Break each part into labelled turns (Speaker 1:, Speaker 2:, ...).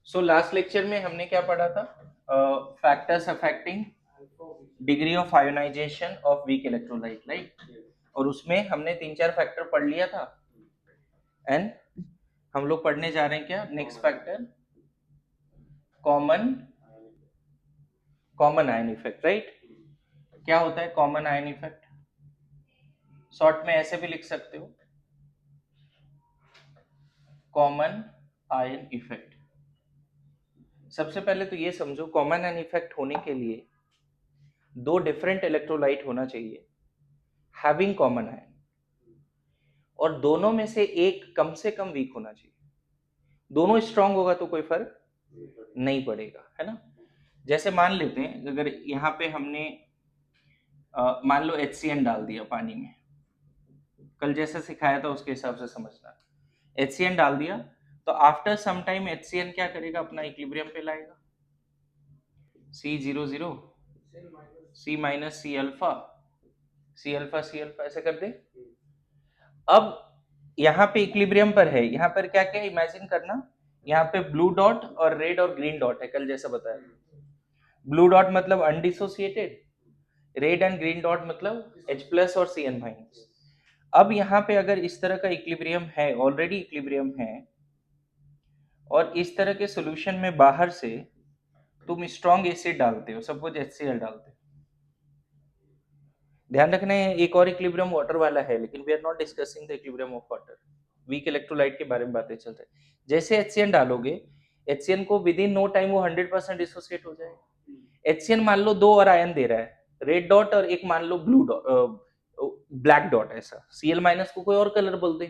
Speaker 1: So last lecture में हमने क्या पढ़ा था? Factors affecting degree of ionisation of weak electrolyte, right? और उसमें हमने 3-4 फैक्टर पढ़ लिया था। एंड हम लोग पढ़ने जा रहे हैं क्या? Next factor, common ion effect, right? क्या होता है कॉमन आयन इफेक्ट? शॉर्ट में ऐसे भी लिख सकते हो, कॉमन आयन इफेक्ट। सबसे पहले तो ये समझो, कॉमन आयन इफेक्ट होने के लिए दो डिफरेंट इलेक्ट्रोलाइट होना चाहिए हैविंग कॉमन आयन, और दोनों में से एक कम से कम वीक होना चाहिए। दोनों स्ट्रांग होगा तो कोई फर्क नहीं पड़ेगा, है ना? जैसे मान लेते हैं, अगर यहाँ पे हमने मान लो HCN डाल दिया पानी में, कल जैसे सिखाया था उसके हिसाब से समझना। HCN डाल दिया तो आफ्टर सम टाइम HCN क्या करेगा? अपना इक्विलिब्रियम पे लाएगा, C00 C minus C alpha C alpha ऐसे कर दे। अब यहाँ पे इक्विलिब्रियम पर है, यहाँ पर क्या क्या इमेजिन करना, यहाँ पे ब्लू डॉट और रेड और ग्रीन डॉट है, कल जैसा बताया। ब्लू डॉट मतलब undissociated, red and green dot मतलब H प्लस और Cn माइनस। अब यहाँ पे अगर इस तरह का इक्विलिब्रियम है, ऑलरेडी इक्विलिब्रियम है, और इस तरह के सॉल्यूशन में बाहर से तुम स्ट्रॉन्ग एसिड डालते हो, सपोज HCl डालते हो। ध्यान रखना है, एक और इक्विलिब्रियम वाटर वाला है, लेकिन we are not discussing the equilibrium of water, weak electrolyte के बारे में बातें चल रही है। जैसे HCN डालोगे, HCN को विद इन नो टाइम वो 100% डिसोसिएट हो जाएगा। HCN मान लो दो और आयन दे रहा है, रेड डॉट और एक मान लो ब्लू डॉट, ब्लैक डॉट, ऐसा Cl माइनस को कोई और कलर बोल दे।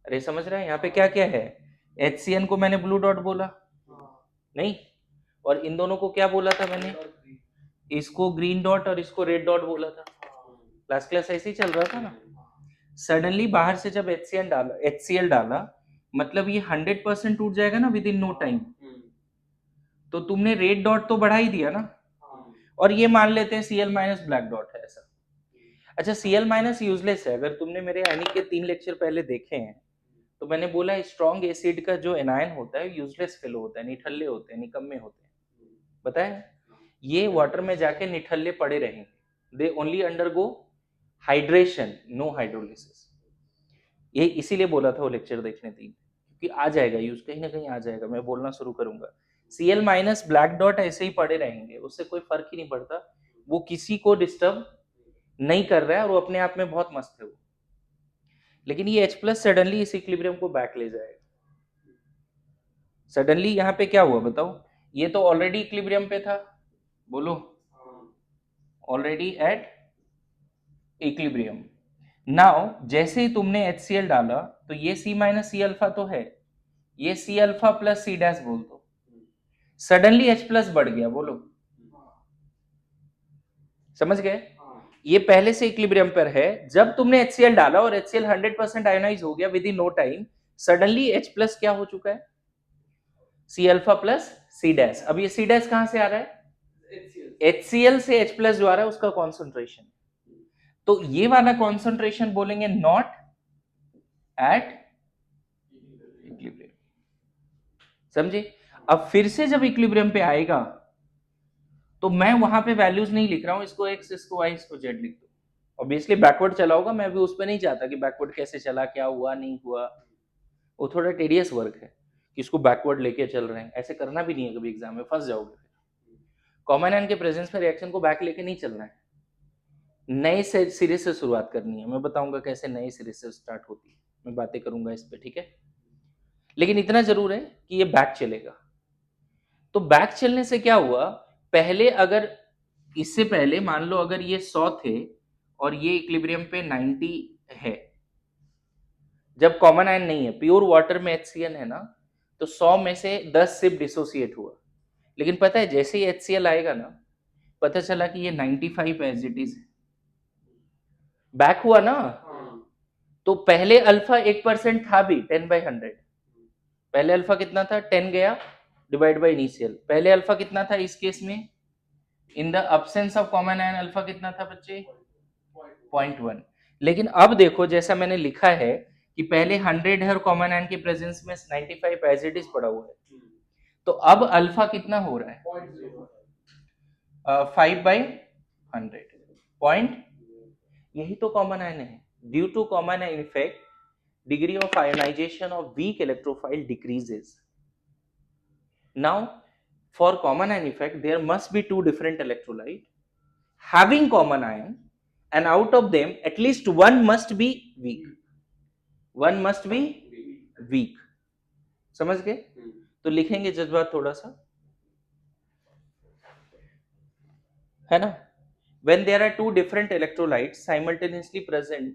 Speaker 1: अरे समझ रहे हैं यहाँ पे क्या क्या है? HCN को मैंने ब्लू डॉट बोला नहीं, और इन दोनों को क्या बोला था मैंने? इसको ग्रीन डॉट और इसको रेड डॉट बोला था। लास्ट क्लास ऐसे ही चल रहा था ना। सडनली बाहर से जब HCl डाला, मतलब ये 100% टूट जाएगा ना विद इन नो टाइम, तो तुमने रेड डॉट तो बढ़ा ही दिया ना, और ये मान लेते हैं Cl माइनस ब्लैक डॉट है, ऐसा। अच्छा, Cl माइनस यूजलेस है। अगर तुमने मेरे आयनिक के 3 लेक्चर पहले देखे हैं तो मैंने बोला स्ट्रॉन्ग एसिड का जो एनायन होता है यूजलेस फेलो होता है, निठल्ले होते हैं, निकम्मे होते हैं, बताया? ये वाटर में जाके निठल्ले पड़े रहेंगे, they only undergo hydration, no hydrolysis. ये इसीलिए बोला था वो लेक्चर देखने 3, क्योंकि आ जाएगा यूज, कहीं ना कहीं आ जाएगा, मैं बोलना शुरू करूंगा। Cl माइनस ब्लैक डॉट ऐसे ही पड़े रहेंगे, उससे कोई फर्क ही नहीं पड़ता, वो किसी को डिस्टर्ब नहीं कर रहा है और वो अपने आप में बहुत मस्त है वो। लेकिन ये H प्लस सडनली इस इक्विलिब्रियम को बैक ले जाएगा। सडनली यहाँ पे क्या हुआ बताओ? ये तो ऑलरेडी इक्विलिब्रियम पे था, बोलो, ऑलरेडी एट इक्विलिब्रियम। नाउ जैसे ही तुमने HCl डाला तो ये C माइनस C अल्फा तो है, ये C alpha plus C dash बोल दो, सडनली H प्लस बढ़ गया, बोलो, समझ गए? ये पहले से इक्विलिब्रियम पर है, जब तुमने HCl डाला और HCl 100% आयोनाइज हो गया within no time, suddenly H plus क्या हो चुका है? C alpha plus C dash. अब ये C डैश कहां से आ रहा है? HCl से H प्लस जो आ रहा है उसका कॉन्सेंट्रेशन। तो ये वाला कॉन्सेंट्रेशन बोलेंगे नॉट एट इक्विलिब्रियम, समझे? अब फिर से जब इक्विलिब्रियम पे आएगा तो मैं वहां पे वैल्यूज नहीं लिख रहा हूं, इसको x, इसको y, इसको z लिख दो। ऑब्वियसली बैकवर्ड चला होगा, मैं भी उस पर नहीं चाहता कि बैकवर्ड कैसे चला, क्या हुआ नहीं हुआ, वो थोड़ा टेडियस वर्क है कि इसको बैकवर्ड लेके चल रहे हैं, ऐसे करना भी नहीं है, कभी एग्जाम में फंस जाओगे। कॉमन आयन के प्रेजेंस में रिएक्शन को बैक लेके नहीं चलना है, नए सिरे से शुरुआत करनी है। मैं बताऊंगा कैसे नए सिरे से स्टार्ट होती है, मैं बातें करूंगा इस पे, ठीक है? लेकिन इतना जरूर है कि ये बैक चलेगा। तो बैक चलने से क्या हुआ, पहले अगर इससे पहले मान लो अगर ये 100 थे और ये इक्विलिब्रियम पे 90 है, जब कॉमन आयन नहीं है, प्योर वाटर में HCl है ना, तो 100 में से 10 सिर्फ डिसोसिएट हुआ। लेकिन पता है जैसे ही HCl आएगा ना, पता चला कि ये 95 एज इट इज बैक हुआ ना। तो पहले अल्फा 1% था भी 10/100, पहले अल्फा कितना था? 10 गया डिवाइड बाय इनिशियल। पहले अल्फा कितना था इस केस में? In the absence of common ion alpha कितना था बच्चे? 0.1। लेकिन अब देखो जैसा मैंने लिखा है कि पहले 100 है और कॉमन आयन के प्रेजेंस में 95 एज इट इज पड़ा हुआ है, तो अब अल्फा कितना हो रहा है? 5/100 पॉइंट, यही तो कॉमन आयन है. Due to common ion effect, degree of ionization of weak electrophile decreases. Now, for common ion effect, there must be two different electrolyte having common ion, and out of them, at least one must be weak. One must be weak. समझ गए? तो लिखेंगे जज्बात थोड़ा सा, है ना? When there are two different electrolytes simultaneously present,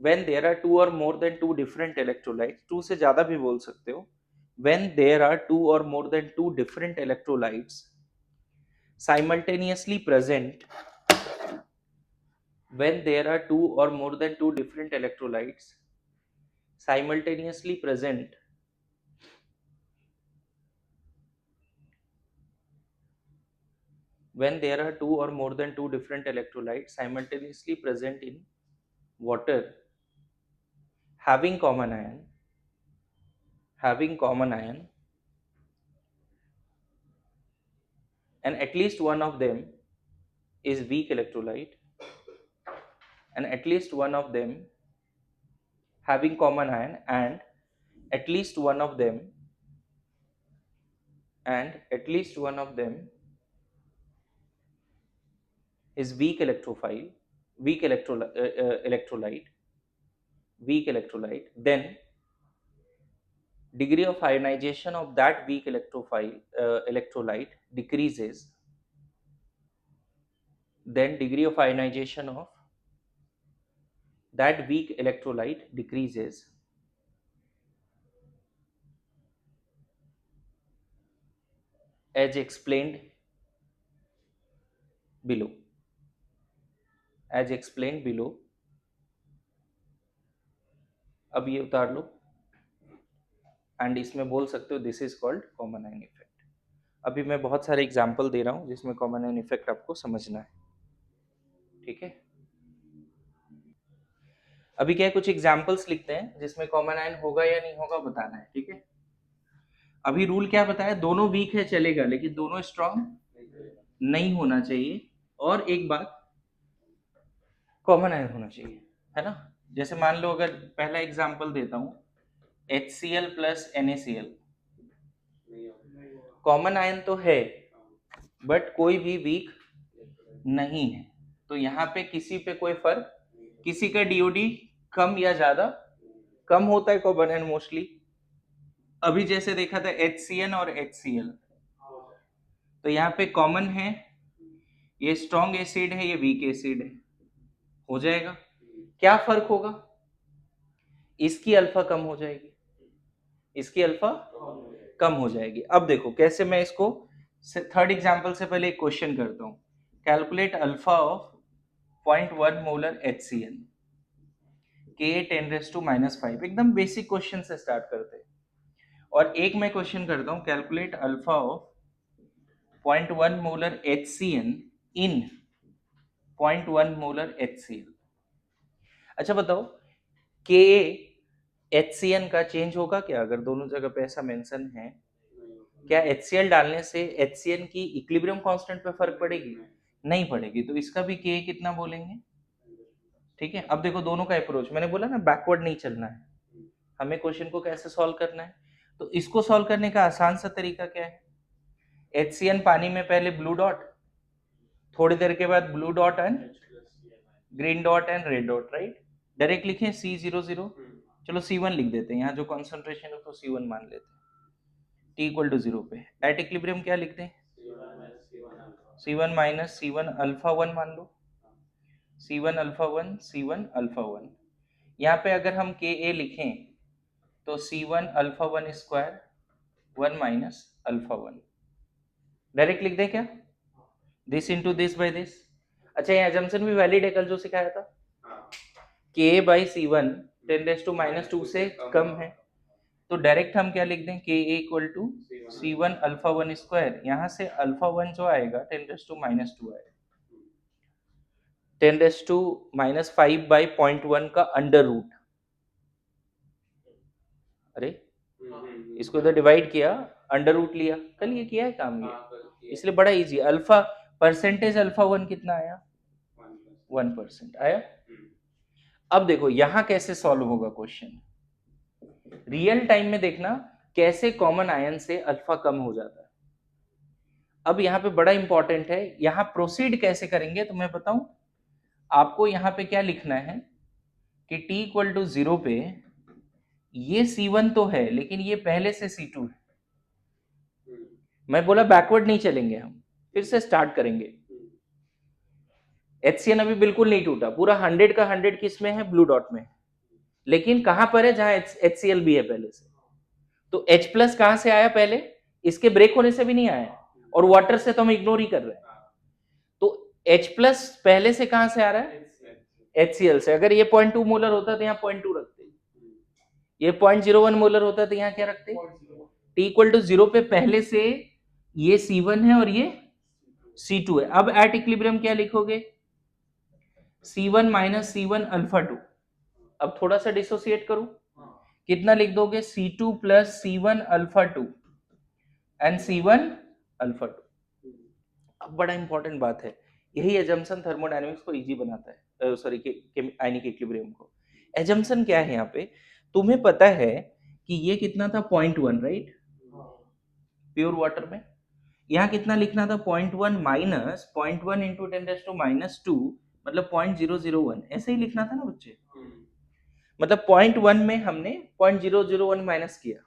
Speaker 1: when there are two or more than two different electrolytes, two से ज्यादा भी बोल सकते हो, when there are two or more than two different electrolytes simultaneously present, when there are two or more than two different electrolytes simultaneously present, when there are two or more than two different electrolytes simultaneously present in water having common ion, and at least one of them is weak electrolyte, and at least one of them having common ion, and at least one of them is weak electrophile, weak electrolyte, then degree of ionization of that weak electrolyte decreases, then degree of ionization of that weak electrolyte decreases as explained below. अब ये उतार लो, and इसमें बोल सकते हो this is called common ion effect. अभी मैं बहुत सारे एग्जाम्पल दे रहा हूँ जिसमें कॉमन आयन इफेक्ट आपको समझना है, ठीक है? अभी क्या है, कुछ एग्जाम्पल्स लिखते हैं जिसमें कॉमन आयन होगा या नहीं होगा बताना है, ठीक है? अभी रूल क्या बताया, दोनों वीक है चलेगा, लेकिन दोनों स्ट्रॉन्ग नहीं होना चाहिए, और एक बात कॉमन आयन होना चाहिए, है ना? जैसे मान लो, अगर पहला एग्जाम्पल देता हूँ, HCl plus NaCl, common ion तो है बट कोई भी वीक नहीं है, तो यहाँ पे किसी पे कोई फर्क, किसी का डीओडी कम या ज्यादा, कम होता है कॉमन आयन मोस्टली. अभी जैसे देखा था HCN और HCl, तो यहाँ पे कॉमन है, ये स्ट्रॉन्ग एसिड है, ये वीक एसिड है, हो जाएगा. क्या फर्क होगा? इसकी अल्फा कम हो जाएगी, इसकी अल्फा कम हो जाएगी. अब देखो कैसे मैं इसको, थर्ड एग्जांपल से पहले एक क्वेश्चन करता हूँ. Calculate alpha of 0.1 molar HCl, Ka 10⁻⁵. एकदम बेसिक क्वेश्चन से स्टार्ट करते हैं. और एक मैं क्वेश्चन करता हूँ, calculate alpha of 0.1 molar HCl in 0.1 molar HCl. अच्छा बताओ, Ka HCN का चेंज होगा क्या अगर दोनों जगह पे ऐसा मेंशन है? क्या HCl डालने से HCN की इक्विलिब्रियम कांस्टेंट पे फर्क पड़ेगी? नहीं पड़ेगी. तो इसका भी Ka कितना बोलेंगे, ठीक है? अब देखो दोनों का अप्रोच, मैंने बोला ना बैकवर्ड नहीं चलना है, हमें क्वेश्चन को कैसे सॉल्व करना है. तो इसको सॉल्व करने का आसान सा तरीका क्या है, HCN पानी में पहले ब्लू डॉट, थोड़ी देर के बाद blue dot and green dot and red dot, right? Direct लिखें C00, चलो C1 लिख देते हैं, यहाँ जो कॉन्सेंट्रेशन है तो C1 मान लेते हैं. T इक्वल टू 0 पे एट इक्विलिब्रियम क्या लिखते हैं, C1 माइनस C1 अल्फा 1 मान लो, C1 अल्फा 1, C1 अल्फा 1. यहाँ पे अगर हम Ka लिखें तो C1 alpha 1 square 1 minus alpha 1, direct लिख दें क्या, this into this by this. अच्छा, ये एजम्पशन भी वैलिड है, कल जो सिखाया था. Ka बाई C1 10⁻⁻² से कम है, तो डायरेक्ट हम क्या लिख दें, Ka equal to C1 alpha 1 square, यहाँ से अल्फा 1 जो आएगा 10⁻² आएगा, 10⁻⁵ by 0.1 का अंडर रूट, अरे इसको इधर डिवाइड किया, अंडर रूट लिया, कल ये किया है काम ये, इसलिए बड़ा इजी। अल्फा परसेंटेज अल्फा 1 कितना आया? 1% आया। अब देखो यहां कैसे सॉल्व होगा क्वेश्चन, रियल टाइम में देखना कैसे कॉमन आयन से अल्फा कम हो जाता है। अब यहाँ पे बड़ा इंपॉर्टेंट है, यहां प्रोसीड कैसे करेंगे तो मैं बताऊं आपको। यहां पे क्या लिखना है कि t इक्वल टू 0 पे ये C1 तो है लेकिन ये पहले से C2 है। मैं बोला बैकवर्ड नहीं चलेंगे, हम फिर से स्टार्ट करेंगे। HCN अभी बिल्कुल नहीं टूटा, पूरा 100 का 100 किस में है? ब्लू डॉट में। लेकिन कहां पर है? जहां HCl भी है पहले से। तो H प्लस कहां से आया? पहले इसके ब्रेक होने से भी नहीं आया, और वाटर से तो हम इग्नोर ही कर रहे हैं। तो H प्लस पहले से कहां से आ रहा है? HCl से। अगर ये 0.2 मोलर होता तो यहाँ 0.2 रखते, ये 0.01 मोलर होता तो यहाँ क्या रखते? T इक्वल टू 0 पे पहले से ये C1 है और ये C2 है। अब एट इक्विलिब्रियम क्या लिखोगे? C1 minus C1 alpha 2। अब थोड़ा सा डिसोसिएट करो, कितना लिख दोगे? C2 plus C1 alpha 2 and C1 alpha 2। अब बड़ा इंपॉर्टेंट बात है, यही एजम्पशन थर्मोडायनेमिक्स को इजी बनाता है, सॉरी आयनिक इक्विलिब्रियम को। एजम्पशन क्या है यहाँ पे? तुम्हें पता है कि ये कितना था? 0.1, राइट? प्योर वाटर में यहाँ कितना लिखना था? 0.1 माइनस 0.1 इंटू 10⁻⁻², मतलब 0.001, ऐसे ही लिखना था ना बच्चे। मतलब 0.1 में हमने 0.001 माइनस किया।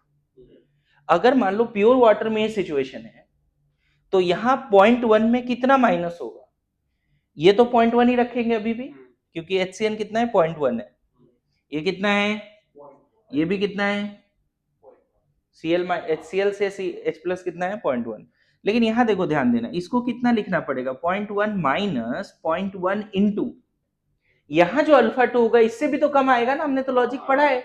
Speaker 1: अगर मान लो प्योर वाटर में ये सिचुएशन है तो यहाँ 0.1 में कितना माइनस होगा? ये तो 0.1 ही रखेंगे अभी भी, क्योंकि HCN कितना है? 0.1 है। ये कितना है? ये भी कितना है? HCl से H प्लस कितना है? 0.1। लेकिन यहां देखो, ध्यान देना, इसको कितना लिखना पड़ेगा? 0.1 माइनस 0.1 इंटू, यहां जो अल्फा 2 होगा इससे भी तो कम आएगा ना, हमने तो लॉजिक पढ़ा है।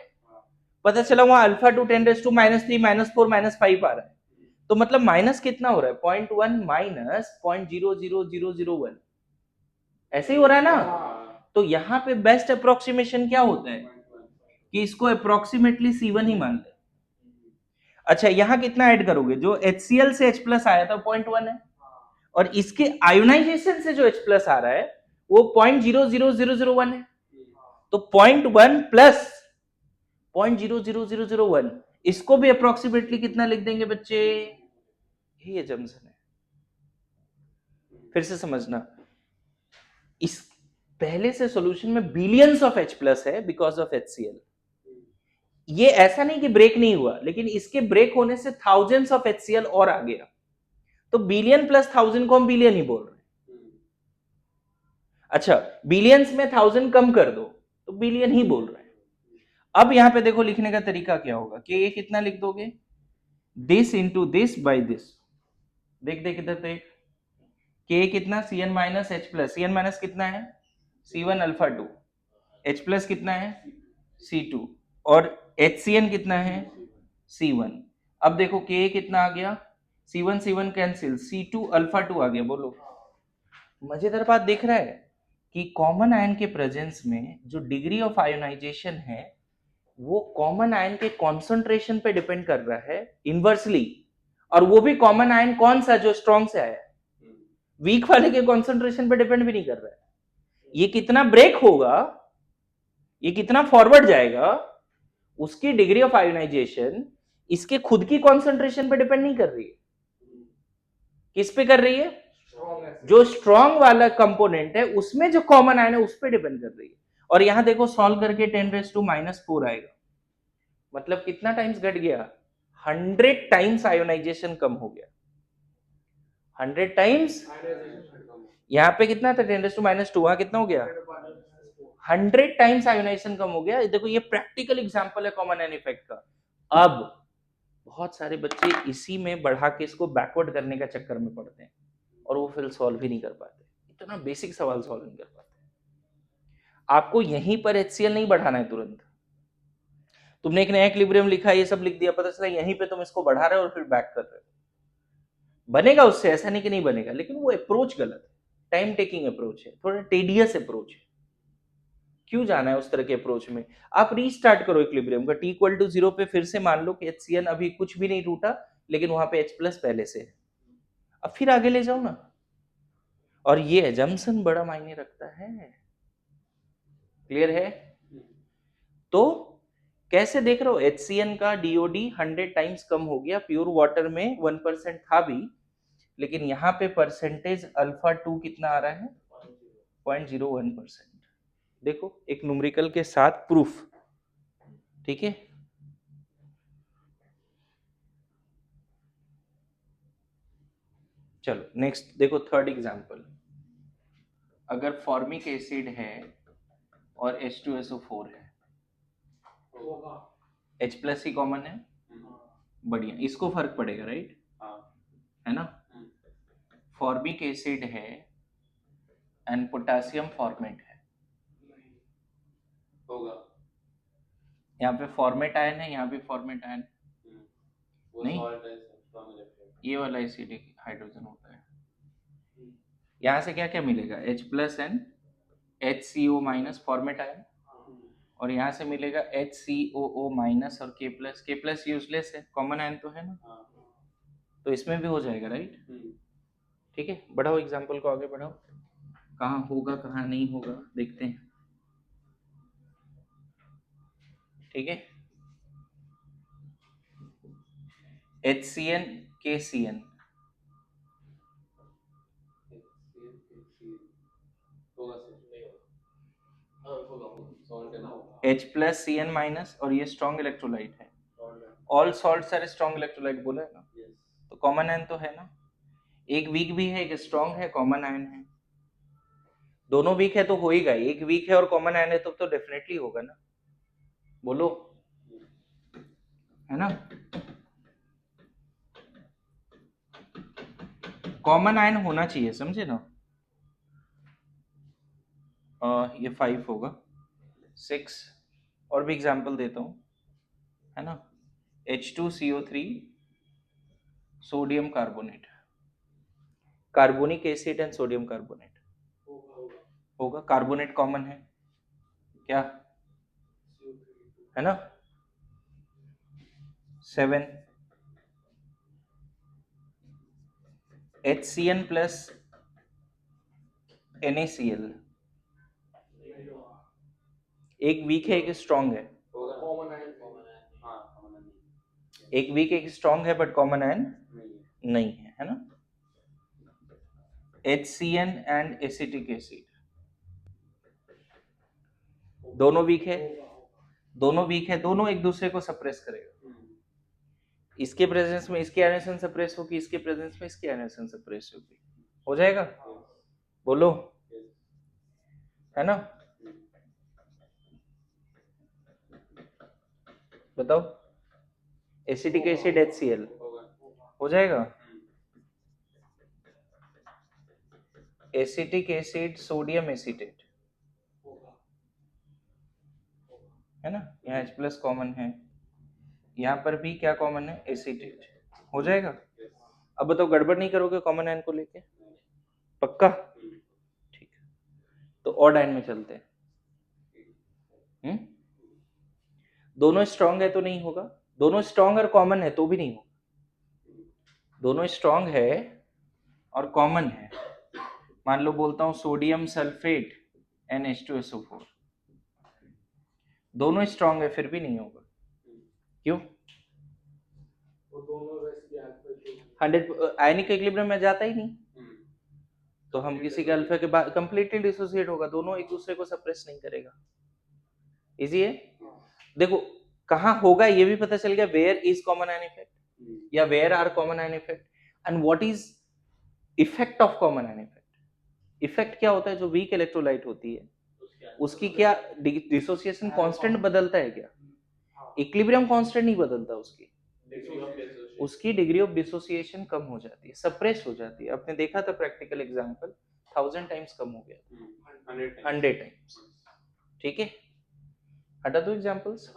Speaker 1: पता चला वहां अल्फा 2 10⁻³ -3 -4 -5 आ रहा है, तो मतलब माइनस कितना हो रहा है? 0.1 माइनस 0.00001, ऐसे ही हो रहा है ना। तो यहाँ पे बेस्ट अप्रोक्सीमेशन क्या होता है कि इसको अप्रोक्सीमेटली C1 ही मान ले। अच्छा, यहाँ कितना ऐड करोगे? जो HCl से H प्लस आया था 0.1 है, और इसके आयोनाइजेशन से जो H प्लस आ रहा है वो 0.00001 है। तो 0.1 प्लस 0.00001, इसको भी अप्रोक्सीमेटली कितना लिख देंगे बच्चे? यही एजम्पशन है। फिर से समझना, इस पहले से सॉल्यूशन में बिलियंस ऑफ H प्लस है बिकॉज ऑफ HCl। ये ऐसा नहीं कि ब्रेक नहीं हुआ, लेकिन इसके ब्रेक होने से थाउजेंड्स ऑफ HCl और आ गया, तो बिलियन प्लस 1000 को हम बिलियन ही बोल रहे हैं। अच्छा, बिलियंस में 1000 कम कर दो तो बिलियन ही बोल रहे हैं। अब यहां पे देखो लिखने का तरीका क्या होगा कि ये कितना लिख दोगे? This into this by this. देख देख इधर देख, के कितना? Cn minus H plus, Cn minus कितना है? C1 अल्फा 2, H प्लस कितना है? C2, और HCN कितना है? C1। अब देखो K कितना आ गया? C1 C1 cancel, C2 alpha 2 आ गया। बोलो, मजेदार बात देख रहा है कि कॉमन आयन के प्रेजेंस में जो डिग्री ऑफ आयोनाइजेशन है वो कॉमन आयन के कॉन्सेंट्रेशन पे डिपेंड कर रहा है इनवर्सली, और वो भी कॉमन आयन कौन सा? जो स्ट्रॉन्ग से आया, वीक वाले के कॉन्सेंट्रेशन पे डिपेंड भी नहीं कर रहा है। ये कितना ब्रेक होगा, ये कितना फॉरवर्ड जाएगा, उसकी डिग्री ऑफ आयोनाइजेशन इसके खुद की कॉन्सेंट्रेशन पे डिपेंड नहीं कर रही है। किस पे कर रही है? जो स्ट्रॉन्ग वाला कंपोनेंट है उसमें जो कॉमन आयन है उस पे डिपेंड कर रही है। और यहां देखो सॉल्व करके 10⁻⁻⁴ आएगा, मतलब कितना टाइम्स घट गया? 100 टाइम्स आयोनाइजेशन कम हो गया। 100 टाइम्स। यहाँ पे कितना था? 10⁻⁻², वहां कितना हो गया? 100 टाइम्स आयोनाइजेशन कम हो गया। देखो ये प्रैक्टिकल एग्जांपल है कॉमन आयन इफेक्ट का। अब बहुत सारे बच्चे इसी में बढ़ा के इसको बैकवर्ड करने का चक्कर में पड़ते हैं और वो फिर सॉल्व ही नहीं कर पाते, इतना बेसिक सवाल सॉल्व नहीं कर पाते। आपको यहीं पर HCl नहीं बढ़ाना है तुरंत। तुमने एक नया इक्विलिब्रियम लिखा, ये सब लिख दिया, पता चला यहीं पे तुम इसको बढ़ा रहे हो और फिर बैक कर रहे हो। बनेगा उससे, ऐसा नहीं कि नहीं बनेगा, लेकिन वो अप्रोच गलत है, टाइम टेकिंग अप्रोच है, थोड़ा टेडियस अप्रोच है। क्यों जाना है उस तरह के अप्रोच में? आप रीस्टार्ट करो इक्विलिब्रियम का, t इक्वल टू 0 पे फिर से मान लो कि HCl अभी कुछ भी नहीं टूटा, लेकिन वहां पे H प्लस पहले से है। अब फिर आगे ले जाओ ना, और ये एजम्पशन बड़ा मायने रखता है। क्लियर है? तो कैसे देख रहे हो, HCN का DOD 100 टाइम्स कम हो गया, प्योर वाटर में 1% था भी, लेकिन यहाँ पे परसेंटेज अल्फा 2 कितना आ रहा है? 0.01%। देखो एक न्यूमेरिकल के साथ प्रूफ, ठीक है। चलो नेक्स्ट देखो, थर्ड एग्जांपल। अगर फॉर्मिक एसिड है और H2SO4 है, H प्लस ही कॉमन है, बढ़िया, इसको फर्क पड़ेगा, राइट? है ना? फॉर्मिक एसिड है एंड पोटेशियम फॉर्मेट है, होगा। यहाँ पे फॉर्मेट आयन है, यहाँ पे फॉर्मेट आयन नहीं, ये वाला एसिडिक हाइड्रोजन होता है। यहाँ से क्या क्या मिलेगा? H plus and HCO minus format ion, और यहाँ से मिलेगा HCOO माइनस और K प्लस यूजलेस है, कॉमन आयन तो है ना, तो इसमें भी हो जाएगा, राइट? ठीक है, बढ़ाओ एग्जाम्पल को आगे बढ़ाओ, कहाँ होगा कहाँ नहीं होगा देखते हैं। ठीक है, HCN KCN, H plus CN minus, और ये स्ट्रॉन्ग इलेक्ट्रोलाइट है। All salts are strong electrolyte बोला है ना, तो कॉमन आयन तो है ना, एक वीक भी है एक स्ट्रॉन्ग है, कॉमन आयन है। दोनों वीक है तो होएगा, एक वीक है और कॉमन आयन है तो डेफिनेटली होगा ना, बोलो, है ना? कॉमन आयन होना चाहिए, समझे ना? ये 5 होगा, 6 और भी एग्जांपल देता हूँ, है ना? H2CO3 sodium carbonate, carbonic acid and sodium carbonate, होगा, कार्बोनेट कॉमन है क्या, है ना? 7 HCN प्लस NaCl, एक वीक है एक स्ट्रॉन्ग है, एक वीक एक स्ट्रॉन्ग है बट कॉमन आयन नहीं है ना? HCN एंड एसिटिक एसिड, दोनों वीक है, दोनों एक दूसरे को सप्रेस करेगा, इसके प्रेजेंस में इसकी आयनेशन सप्रेस होगी, इसके प्रेजेंस में इसकी आयनेशन सप्रेस होगी, हो जाएगा, बोलो, है ना? बताओ, एसिटिक एसिड HCl हो जाएगा, एसिटिक एसिड सोडियम एसीटेट, है ना? यहाँ H प्लस कॉमन है, यहाँ पर भी क्या कॉमन है? एसीटेट, हो जाएगा। अब बताओ, गड़बड़ नहीं करोगे कॉमन आयन को लेके? पक्का? ठीक है, तो ऑड आयन में चलते हैं। दोनों स्ट्रॉन्ग है तो नहीं होगा, दोनों स्ट्रॉन्ग और कॉमन है तो भी नहीं होगा, दोनों स्ट्रॉन्ग है और कॉमन है, मान लो बोलता हूं सोडियम सल्फेट NH2SO4, दोनों स्ट्रॉन्ग है फिर भी नहीं होगा, क्यों? 100 आयनिक इक्विलिब्रियम में जाता ही नहीं, तो हम किसी के अल्फा के बाद कंप्लीटली डिसोसिएट होगा, दोनों एक दूसरे को सप्रेस नहीं करेगा। इजी है, देखो कहाँ होगा ये भी पता चल गया, where is common ion effect या where are common ion effect, and what is effect of common ion effect. Effect क्या होता है, जो वीक इलेक्ट्रोलाइट होती है उसकी क्या डिसोसिएशन कांस्टेंट बदलता है क्या? इक्विलिब्रियम कांस्टेंट नहीं बदलता, उसकी डिग्री ऑफ डिसोसिएशन कम हो जाती है, सप्रेस हो जाती है। आपने देखा था प्रैक्टिकल एग्जांपल, 1000 टाइम्स कम हो गया, 100 टाइम्स। ठीक है, हटा दो एग्जांपल्स,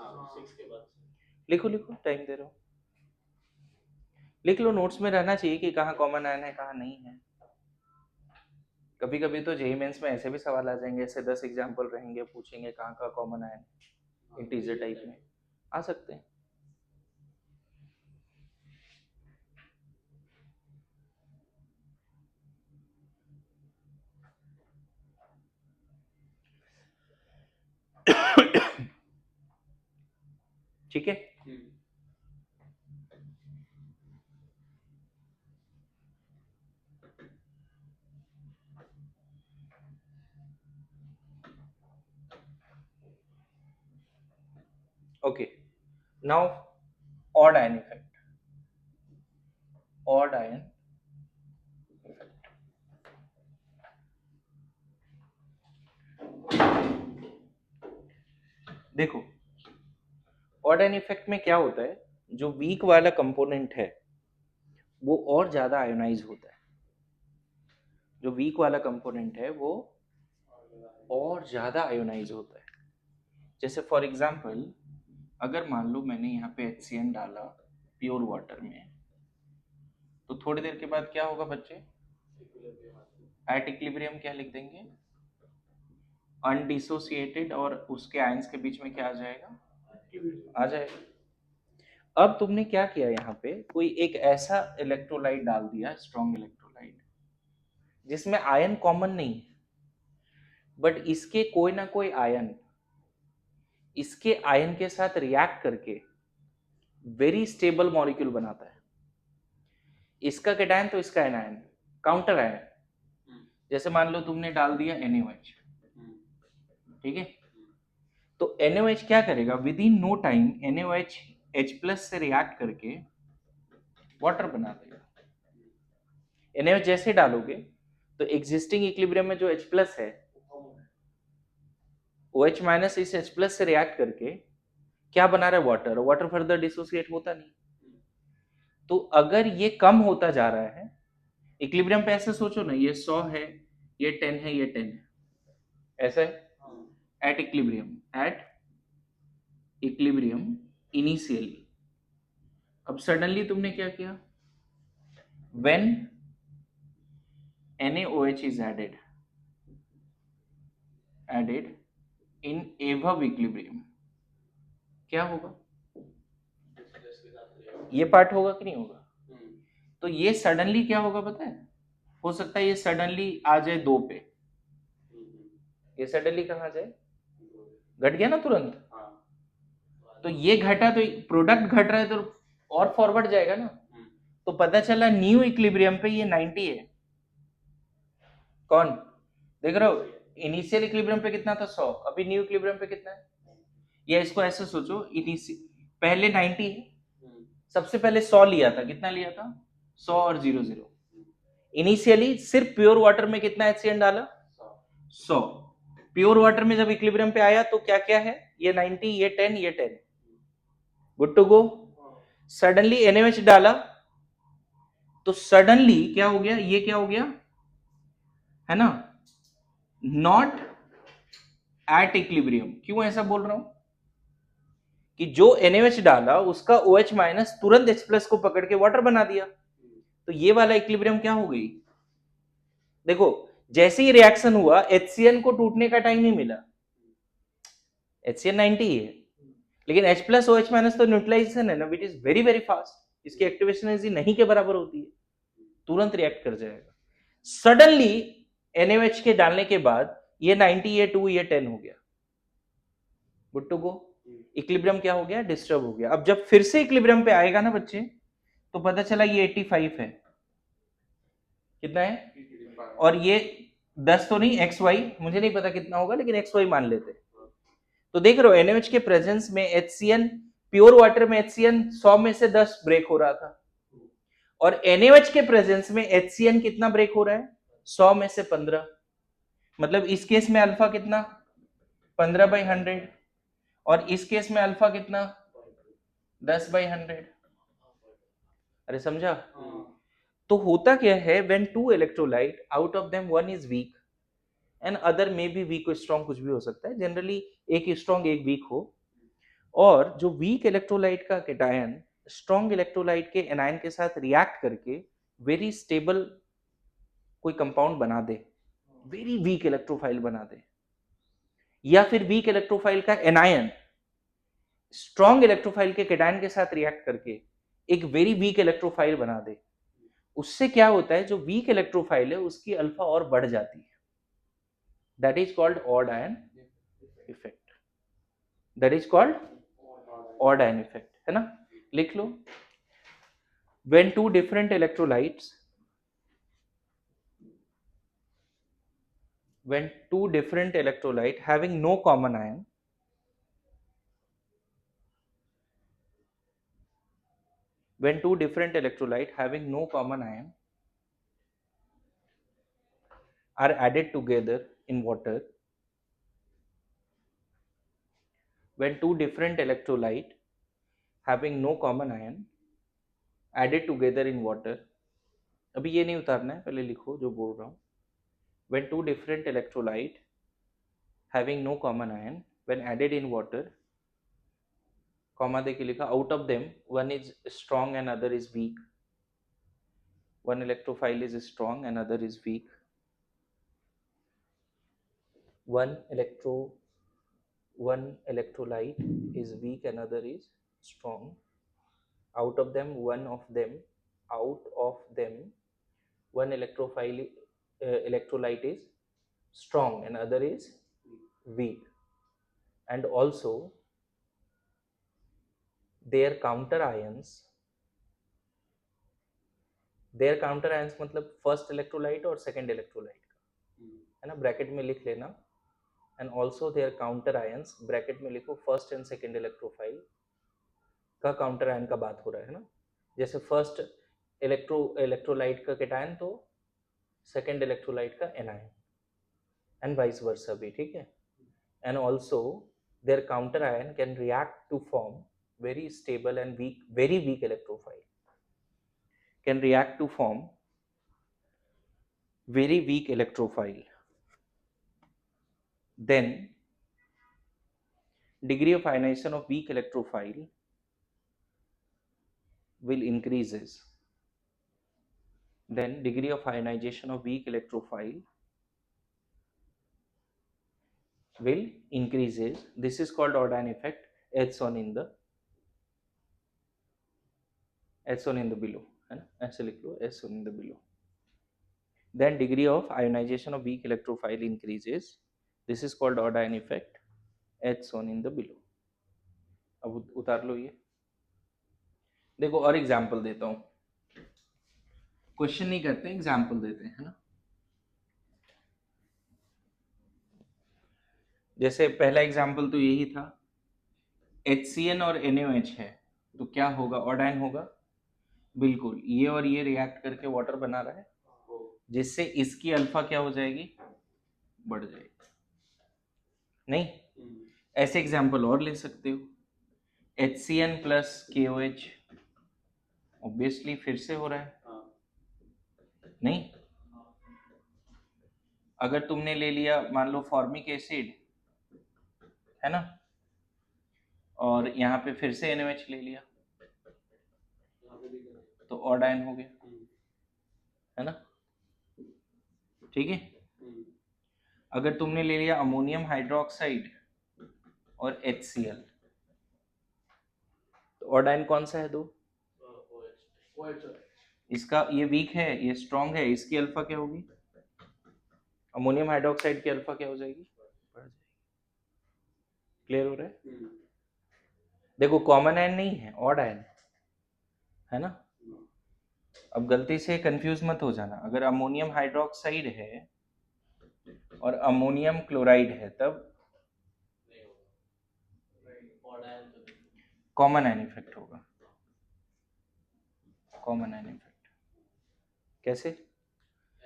Speaker 1: लिखो लिखो, टाइम दे रहा हूं, लिख लो, नोट्स में रहना चाहिए कि कहाँ कॉमन आयन है कहाँ नहीं है। कभी कभी तो जेईई मेंस में ऐसे भी सवाल आ जाएंगे, ऐसे 10 एग्जाम्पल रहेंगे, पूछेंगे कहाँ का कॉमन आयन इंटीजर टाइप में आ सकते हैं। ठीक है, okay. Now odd ion effect, odd ion देखो, ऑड आयन इफेक्ट में क्या होता है, जो वीक वाला कंपोनेंट है वो और ज्यादा आयोनाइज होता है, जो वीक वाला कंपोनेंट है वो और ज्यादा आयोनाइज होता है। जैसे फॉर एग्जांपल, अगर मान लो मैंने यहाँ पे HCN डाला प्योर वाटर में, तो थोड़ी देर के बाद क्या होगा बच्चे, एट इक्विलिब्रियम क्या लिख देंगे, अनडिसोसिएटेड, और उसके आयंस के बीच में क्या आ जाएगा, आ जाएगा। अब तुमने क्या किया, यहाँ पे कोई एक ऐसा इलेक्ट्रोलाइट डाल दिया, स्ट्रॉन्ग इलेक्ट्रोलाइट, जिसमें आयन कॉमन नहीं है, बट इसके कोई ना कोई आयन इसके आयन के साथ रिएक्ट करके वेरी स्टेबल मॉलिक्यूल बनाता है। इसका कैटायन तो इसका एनायन, काउंटर आयन। जैसे मान लो तुमने डाल दिया NaOH, ठीक है, तो NaOH क्या करेगा, within no time NaOH H+ से रिएक्ट करके वाटर बना देगा। NaOH जैसे डालोगे तो एग्जिस्टिंग इक्विलिब्रियम में जो H+ है, OH- इस H+ से रिएक्ट करके क्या बना रहा है, वाटर। वाटर फर्दर डिसोसिएट होता नहीं। तो अगर ये कम होता जा रहा है इक्विलिब्रियम पे, ऐसे सोचो ना, ये 100 है, ये 10 है, ये 10 है, ऐसा है एट इक्विलिब्रियम इनिशियली। अब सडनली तुमने क्या किया, when NaOH is added in above equilibrium, क्या होगा, ये पार्ट होगा कि नहीं होगा। तो ये सडनली क्या होगा पता है, हो सकता है ये सडनली आ जाए 2 पे, ये सडनली कहाँ जाए, घट गया ना तुरंत। तो ये घटा तो प्रोडक्ट घट रहा है, तो और फॉरवर्ड जाएगा ना। तो पता चला न्यू इक्विलिब्रियम पे ये 90 है। कौन देख रहे हो, इनिशियल इक्विलिब्रियम पे कितना था, 100, अभी न्यू इक्विलिब्रियम पे कितना है। या इसको ऐसे सोचो, पहले 90 है, सबसे पहले 100 लिया था, कितना लिया था, 100 और 00। इनिशियली सिर्फ प्योर वाटर में कितना HCN डाला, 100। प्योर वाटर में जब इक्विलिब्रियम पे आया तो क्या क्या है, ये 90, ये 10, ये 10, good to go. Suddenly NaOH डाला तो सडनली क्या हो गया, ये क्या हो गया, है ना, नॉट एट इक्विलिब्रियम। क्यों ऐसा बोल रहा हूं, कि जो NaOH डाला उसका OH- तुरंत H+ को पकड़ के वाटर बना दिया, तो ये वाला इक्विलिब्रियम क्या हो गई। देखो, जैसे ही रिएक्शन हुआ HCN को टूटने का टाइम नहीं मिला, HCN 90 ही है, लेकिन H+ OH- तो न्यूट्रलाइजेशन है ना, which is very very fast. इसकी एक्टिवेशन एनर्जी नहीं के बराबर होती है, तुरंत रिएक्ट कर जाएगा। सडनली NaOH के डालने के बाद ये 90, ये 2, ये 10 हो गया, गुड टू गो। इक्विलिब्रियम क्या हो गया, डिस्टर्ब हो गया। अब जब फिर से इक्विलिब्रियम पे आएगा ना बच्चे, तो पता चला ये 85 है, कितना है, और ये 10 तो नहीं, XY मुझे नहीं पता कितना होगा, लेकिन XY मान लेते। तो देख रहे हो NaOH के प्रेजेंस में HCN, प्योर वाटर में HCN 100 में से 10 ब्रेक हो रहा था, और NaOH के प्रेजेंस में HCN कितना ब्रेक हो रहा है, 100 में से 15। मतलब इस केस में अल्फा कितना, 15/100, और इस केस में अल्फा कितना, 10/100। अरे समझा। तो होता क्या है, when two electrolyte, out of them one is weak and other may be weak, strong, कुछ भी हो सकता है, जनरली एक स्ट्रॉन्ग एक वीक हो, और जो वीक इलेक्ट्रोलाइट का कैटायन स्ट्रॉन्ग इलेक्ट्रोलाइट के एनायन के साथ रिएक्ट करके वेरी स्टेबल कोई कंपाउंड बना दे, वेरी वीक इलेक्ट्रोफाइल बना दे, या फिर वीक इलेक्ट्रोफाइल का एनायन स्ट्रॉन्ग इलेक्ट्रोफाइल के कैटायन के साथ रिएक्ट करके एक वेरी वीक इलेक्ट्रोफाइल बना दे, उससे क्या होता है, जो वीक इलेक्ट्रोफाइल है उसकी अल्फा और बढ़ जाती है. That is called odd ion effect. That is called odd ion effect, है ना. लिख लो. when two different electrolytes having no common ion are added together in water, when two different electrolyte having no common ion added together in water, अभी ये नहीं उतारना है, पहले लिखो जो बोल रहा हूँ. when two different electrolyte having no common ion when added in water, comma देके लिखा, out of them one is strong and other is weak, one electrophile is strong and other is weak, one electrolyte is weak and other is strong, out of them one electrolyte is strong and other is weak, and also their counter ions मतलब first electrolyte और second electrolyte का, है ना, bracket में लिख लेना. And also their counter ions, bracket में लिखो फर्स्ट एंड सेकंड इलेक्ट्रोफाइल का काउंटर आयन का बात हो रहा है ना. जैसे फर्स्ट इलेक्ट्रोलाइट का कैटायन तो सेकंड इलेक्ट्रोलाइट का एनायन, एंड वाइस वर्सा भी, ठीक है. And also their counter ion can react to form very stable and very weak electrophile, can react to form very weak electrophile. Then degree of ionization of weak electrophile will increases. Then degree of ionization of weak electrophile will increases. This is called odd ion effect. H1 in the below, है ना, ऐसे लिख लो, H1 in the below. Then degree of ionization of weak electrophile increases. This is called odd ion effect. H1 in the below. अब उतार लो ये. देखो और example देता हूं, क्वेश्चन नहीं करते, एग्जाम्पल देते हैं, है ना. जैसे पहला एग्जाम्पल तो यही था, HCN और NaOH है तो क्या होगा, ऑड आयन होगा. बिल्कुल, ये और ये रिएक्ट करके वाटर बना रहा है, जिससे इसकी अल्फा क्या हो जाएगी, बढ़ जाएगी. नहीं, ऐसे एग्जाम्पल और ले सकते हो. HCN प्लस KOH ऑब्वियसली फिर से हो रहा है, नहीं. अगर तुमने ले लिया मान लो फॉर्मिक एसिड, है ना, और यहाँ पे फिर से NaOH ले लिया तो ऑड आयन हो गया, है ना, ठीक है. अगर तुमने ले लिया अमोनियम हाइड्रोक्साइड और HCl तो ऑड आयन कौन सा है, दो. इसका ये वीक है, ये स्ट्रॉन्ग है, इसकी अल्फा क्या होगी, अमोनियम हाइड्रोक्साइड की अल्फा क्या हो जाएगी, बढ़ जाएगी. क्लियर हो रहा है. देखो कॉमन आयन नहीं है, ऑड आयन है ना. अब गलती से कंफ्यूज मत हो जाना, अगर अमोनियम हाइड्रोक्साइड है और अमोनियम क्लोराइड है तब कॉमन आयन इफेक्ट होगा. कॉमन आयन इफेक्ट कैसे,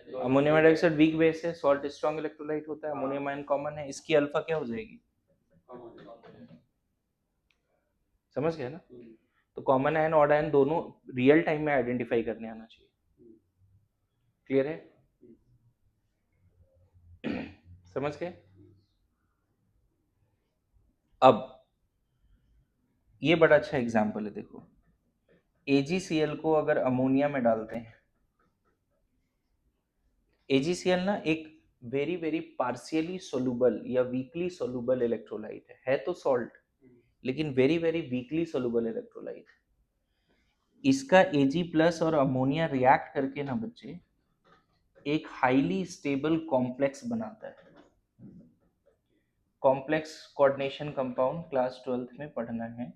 Speaker 1: अमोनियम हाइड्रोक्साइड वीक बेस है, सॉल्ट स्ट्रॉन्ग इलेक्ट्रोलाइट होता है, अमोनियम आयन कॉमन है, इसकी अल्फा क्या हो जाएगी, समझ गए ना. तो कॉमन आयन ऑड आयन दोनों रियल टाइम में आइडेंटिफाई करने आना चाहिए. क्लियर है, समझ गए. अब ये बड़ा अच्छा एग्जाम्पल है, देखो AgCl को अगर अमोनिया में डालते हैं, AgCl ना एक वेरी वेरी पार्शियली सोलुबल या वीकली सोलुबल इलेक्ट्रोलाइट है तो सॉल्ट, लेकिन very very weekly soluble electrolyte. इसका Ag प्लस और अमोनिया रिएक्ट करके ना बच्चे एक हाईली स्टेबल कॉम्प्लेक्स बनाता है। Complex coordination compound class 12th में पढ़ना है,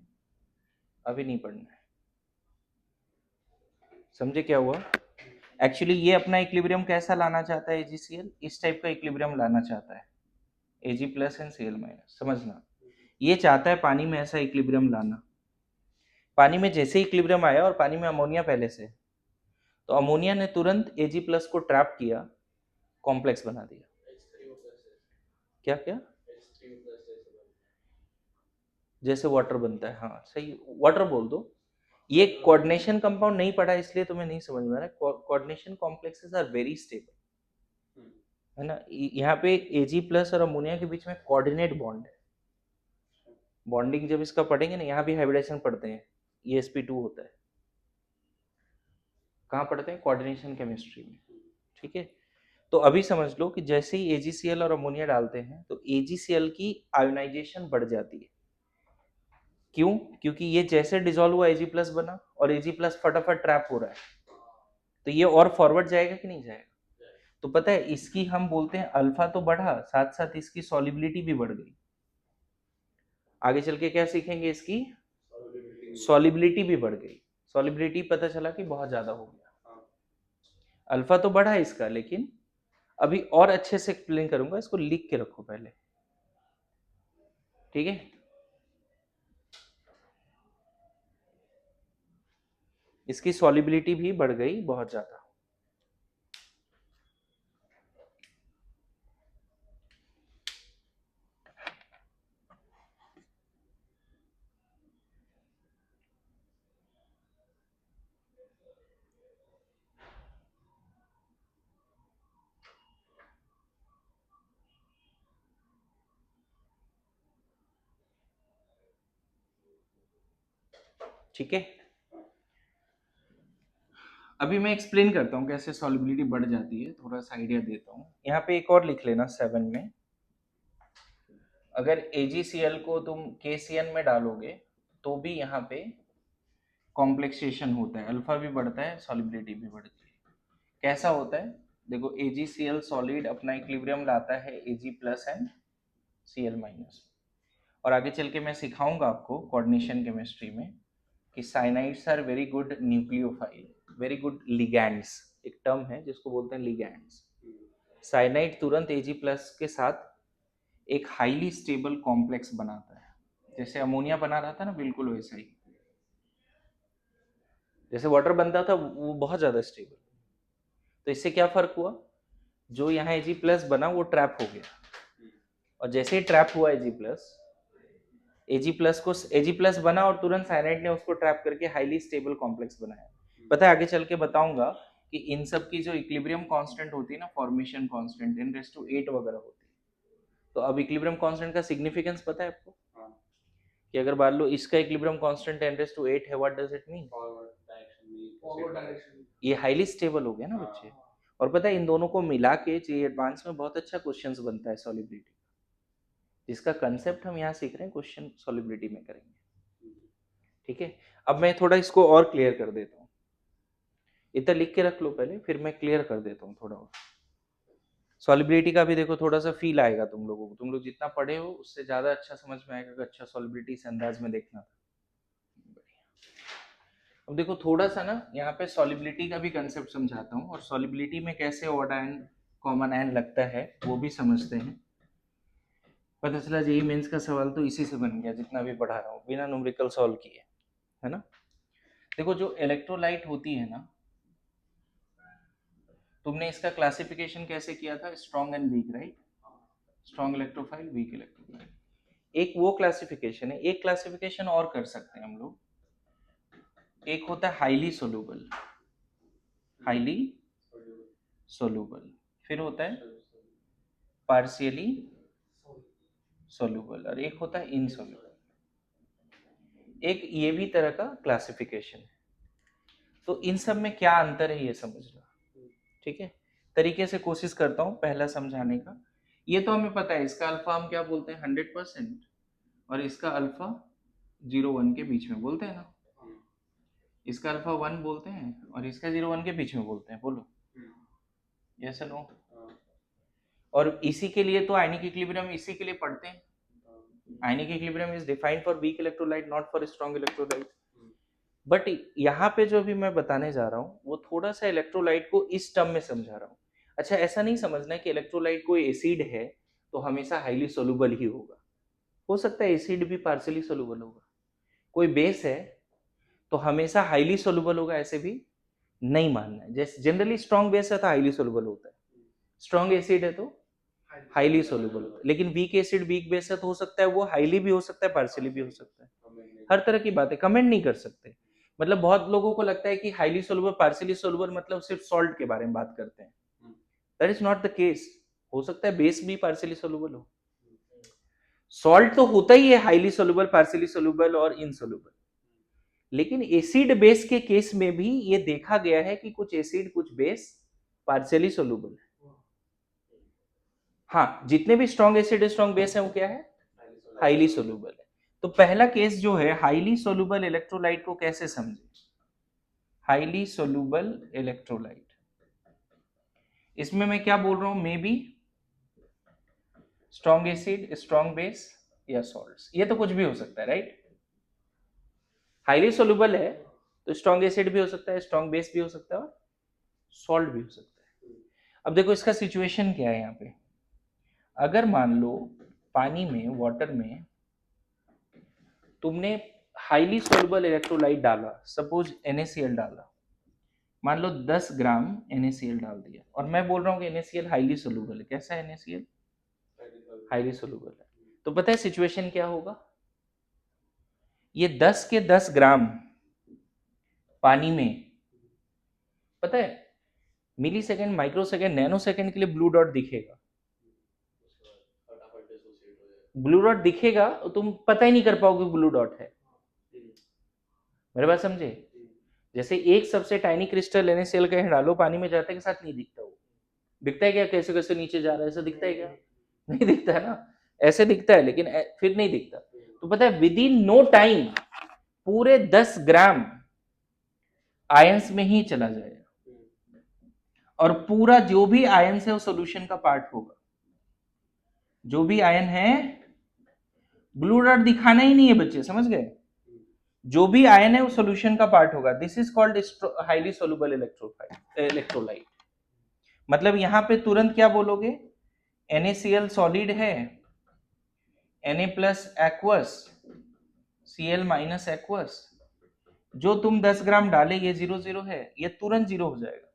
Speaker 1: अभी नहीं पढ़ना है। समझे क्या हुआ? एक्चुअली ये अपना इक्विलिब्रियम कैसा लाना चाहता है AgCl, इस टाइप का इक्विलिब्रियम लाना चाहता है, Ag plus and Cl minus. समझना, ये चाहता है पानी में ऐसा इक्विलिब्रियम लाना। पानी में जैसे इक्विलिब्रियम आया और पानी में अमोनिया पहले से, तो अमोनिया ने तुरंत Ag प्लस को ट्रैप किया, कॉम्प्लेक्स बना दिया। क्या क्या? जैसे वाटर बनता है, हाँ सही, वाटर बोल दो। ये कोऑर्डिनेशन कंपाउंड नहीं पढ़ा इसलिए तुम्हें नहीं समझ में आ रहा। Coordination complexes are very stable, है ना। यहाँ पे Ag प्लस और अमोनिया के बीच में कोऑर्डिनेट बॉन्ड है। बॉन्डिंग जब इसका पढ़ेंगे ना, यहाँ भी हाइब्रिडेशन पढ़ते हैं, ये sp2 होता है। कहाँ पढ़ते हैं? कोऑर्डिनेशन केमिस्ट्री में, ठीक है। तो अभी समझ लो कि जैसे ही AgCl और अमोनिया डालते हैं तो AgCl की आयोनाइजेशन बढ़ जाती है। क्यों? क्योंकि ये जैसे डिसॉल्व हुआ Ag प्लस बना और Ag प्लस फटाफट ट्रैप हो रहा है, तो ये और फॉरवर्ड जाएगा कि नहीं जाएगा? तो पता है इसकी हम बोलते हैं अल्फा तो बढ़ा, साथ साथ इसकी सॉल्युबिलिटी भी बढ़ गई। आगे चल के क्या सीखेंगे, इसकी सॉल्युबिलिटी भी बढ़ गई। सॉल्युबिलिटी पता चला कि बहुत ज्यादा हो गया। अल्फा तो बढ़ा इसका, लेकिन अभी और अच्छे से एक्सप्लेन करूंगा, इसको लिख के रखो पहले, ठीक है। इसकी सॉल्युबिलिटी भी बढ़ गई बहुत ज्यादा। ठीक है, अभी मैं एक्सप्लेन करता हूँ कैसे सॉल्युबिलिटी बढ़ जाती है, थोड़ा सा आइडिया देता हूँ। यहाँ पे एक और लिख लेना 7 में, अगर AgCl को तुम KCN में डालोगे तो भी यहाँ पे कॉम्प्लेक्सेशन होता है, अल्फा भी बढ़ता है, सॉल्युबिलिटी भी बढ़ती है। कैसा होता है देखो, AgCl सॉलिड अपना इक्विलिब्रियम लाता है Ag plus and Cl minus, और आगे चल के मैं सिखाऊंगा आपको कोऑर्डिनेशन केमिस्ट्री में कि cyanides are very good nucleophile, very good ligands, एक टर्म है जिसको बोलते हैं लिगैंड्स। साइनाइड तुरंत Ag प्लस के साथ एक हाईली स्टेबल कॉम्प्लेक्स बनाता है, जैसे अमोनिया बना रहा था ना, बिल्कुल वैसा ही। जैसे वाटर बनता था वो बहुत ज्यादा स्टेबल। तो इससे क्या फर्क हुआ, जो यहाँ Ag प्लस बना वो ट्रैप हो गया, और जैसे ही ट्रैप हुआ Ag प्लस को, Ag प्लस बना और तुरंत साइनाइड ने उसको ट्रैप करके हाईली स्टेबल कॉम्प्लेक्स बनाया। पता है आगे चल के बताऊंगा कि इन सब की जो इक्विलिब्रियम कांस्टेंट होती है ना, फॉर्मेशन कांस्टेंट 10⁸ वगैरह होती है। तो अब इक्विलिब्रियम कांस्टेंट का सिग्निफिकेंस पता है आपको? कि अगर मान लो इसका इक्विलिब्रियम कांस्टेंट 10⁸ है, व्हाट डज इट मीन? ये हाईली स्टेबल हो गया ना बच्चे। और पता है इन दोनों को मिला के जे एडवांस में बहुत अच्छा क्वेश्चंस बनता है सॉल्युबिलिटी, जिसका कंसेप्ट हम यहाँ सीख रहे हैं, क्वेश्चन सॉल्युबिलिटी में करेंगे, ठीक है। अब मैं थोड़ा इसको और क्लियर कर देता हूँ, इतना लिख के रख लो पहले, फिर मैं क्लियर कर देता हूँ थोड़ा और। सॉल्युबिलिटी का भी देखो थोड़ा सा फील आएगा तुम लोगों को, तुम लोग जितना पढ़े हो उससे ज्यादा अच्छा समझ में आएगा कि अच्छा सॉल्युबिलिटी इस अंदाज में देखना था। अब देखो थोड़ा सा ना यहाँ पे सॉल्युबिलिटी का भी कंसेप्ट समझाता हूँ, और सॉल्युबिलिटी में कैसे ऑड आयन कॉमन आयन लगता है वो भी समझते हैं। पता चला जेईई मेंस का सवाल तो इसी से बन गया, जितना भी पढ़ा रहा हूँ बिना न्यूमेरिकल सॉल्व किए, है ना। देखो जो इलेक्ट्रोलाइट होती है ना, तुमने इसका क्लासिफिकेशन कैसे किया था, strong and weak, right. Strong electrophile, weak electrophile, एक वो क्लासिफिकेशन है। एक क्लासिफिकेशन और कर सकते हैं हम लोग, एक होता है हाईली सोलूबल, हाईली सोलूबल, फिर होता है पार्शियली सोलूबल, और एक होता है इनसोलूबल। एक ये भी तरह का क्लासिफिकेशन है। तो इन सब में क्या अंतर है ये समझना, ठीक है। तरीके से कोशिश करता हूँ पहला समझाने का। ये तो हमें पता है, इसका अल्फा हम क्या बोलते हैं 100% और इसका अल्फा 0-1 के बीच में बोलते हैं ना। इसका अल्फा 1 बोलते हैं और इसका 0-1 के बीच में बोलते हैं, बोलो यस नो। और इसी के लिए तो आयनिक इक्विलिब्रियम इसी के लिए पढ़ते हैं। Ionic equilibrium is defined for weak electrolyte not for strong electrolyte. But यहाँ पे जो भी मैं बताने जा रहा हूँ वो थोड़ा सा इलेक्ट्रोलाइट को इस टर्म में समझा रहा हूँ। अच्छा, ऐसा नहीं समझना कि इलेक्ट्रोलाइट कोई एसिड है तो हमेशा हाईली सोलुबल ही होगा। हो सकता है एसिड भी पार्शियली सोलुबल होगा। कोई बेस है तो हमेशा हाईली सोलुबल होगा, ऐसे भी नहीं मानना है। जैसे जनरली स्ट्रॉन्ग बेस है तो हाईली सोलुबल होता है, स्ट्रॉन्ग एसिड है तो हाईली सोलुबल होता है। लेकिन वीक एसिड वीक बेस है तो हो सकता है वो हाईली भी हो सकता है, पार्शियली भी हो सकता है। हर तरह की बातें कमेंट नहीं कर सकते। मतलब बहुत लोगों को लगता है कि हाईली सोलुबल पार्शियली सोलुबल मतलब सिर्फ सॉल्ट के बारे में बात करते हैं। That is not the case. हो सकता है बेस भी पार्शियली सोलुबल हो। सॉल्ट तो होता ही है हाईली सोलुबल, पार्शियली सोलुबल और इनसोलुबल। लेकिन एसिड बेस के केस में भी ये देखा गया है कि कुछ एसिड कुछ बेस पार्शियली सोलुबल है। हाँ, जितने भी स्ट्रॉन्ग एसिड स्ट्रॉन्ग बेस है वो क्या है, हाईली सोलुबल है। तो पहला केस जो है हाईली सोलुबल इलेक्ट्रोलाइट को कैसे समझे। हाईली सोलुबल इलेक्ट्रोलाइट, इसमें मैं क्या बोल रहा हूं, may be strong acid strong base या सॉल्ट्स, ये तो कुछ भी हो सकता है, राइट। हाईली सोलुबल है तो स्ट्रॉन्ग एसिड भी हो सकता है, स्ट्रॉन्ग बेस भी हो सकता है और सॉल्ट भी हो सकता है। अब देखो इसका सिचुएशन क्या है यहाँ पे। अगर मान लो पानी में, वाटर में तुमने हाईली सोलुबल इलेक्ट्रोलाइट डाला, सपोज NaCl डाला, मान लो 10 ग्राम NaCl डाल दिया, और मैं बोल रहा हूँ कि NaCl हाईली सोलुबल है। कैसा है NaCl, हाईली सोलुबल है। तो पता है सिचुएशन क्या होगा, ये 10 के 10 ग्राम पानी में, पता है millisecond, microsecond, nanosecond के लिए ब्लू डॉट दिखेगा। ब्लू डॉट दिखेगा तो तुम पता ही नहीं कर पाओगे ब्लू डॉट है। मेरे बात समझे। जैसे एक सबसे टाइनी क्रिस्टल NaCl का डालो पानी में, जाते के साथ नहीं दिखता। वो दिखता है क्या, कैसे कैसे नीचे जा रहा है, ऐसा दिखता है क्या, नहीं दिखता है ना। ऐसे दिखता है लेकिन फिर नहीं दिखता। तो पता है विद इन नो टाइम पूरे 10 ग्राम आयंस में ही चला जाएगा, और पूरा जो भी आयंस है वो सोल्यूशन का पार्ट होगा। जो भी आयन है, ब्लू डॉट दिखाना ही नहीं है बच्चे, समझ गए। जो भी आयन है वो सोल्यूशन का पार्ट होगा। This is called highly soluble electrolyte. मतलब यहां पे तुरंत क्या बोलोगे, NaCl सॉलिड है, Na plus aqueous, Cl minus aqueous, जो तुम 10 ग्राम डाले ये 0-0 है, ये तुरंत 0 हो जाएगा।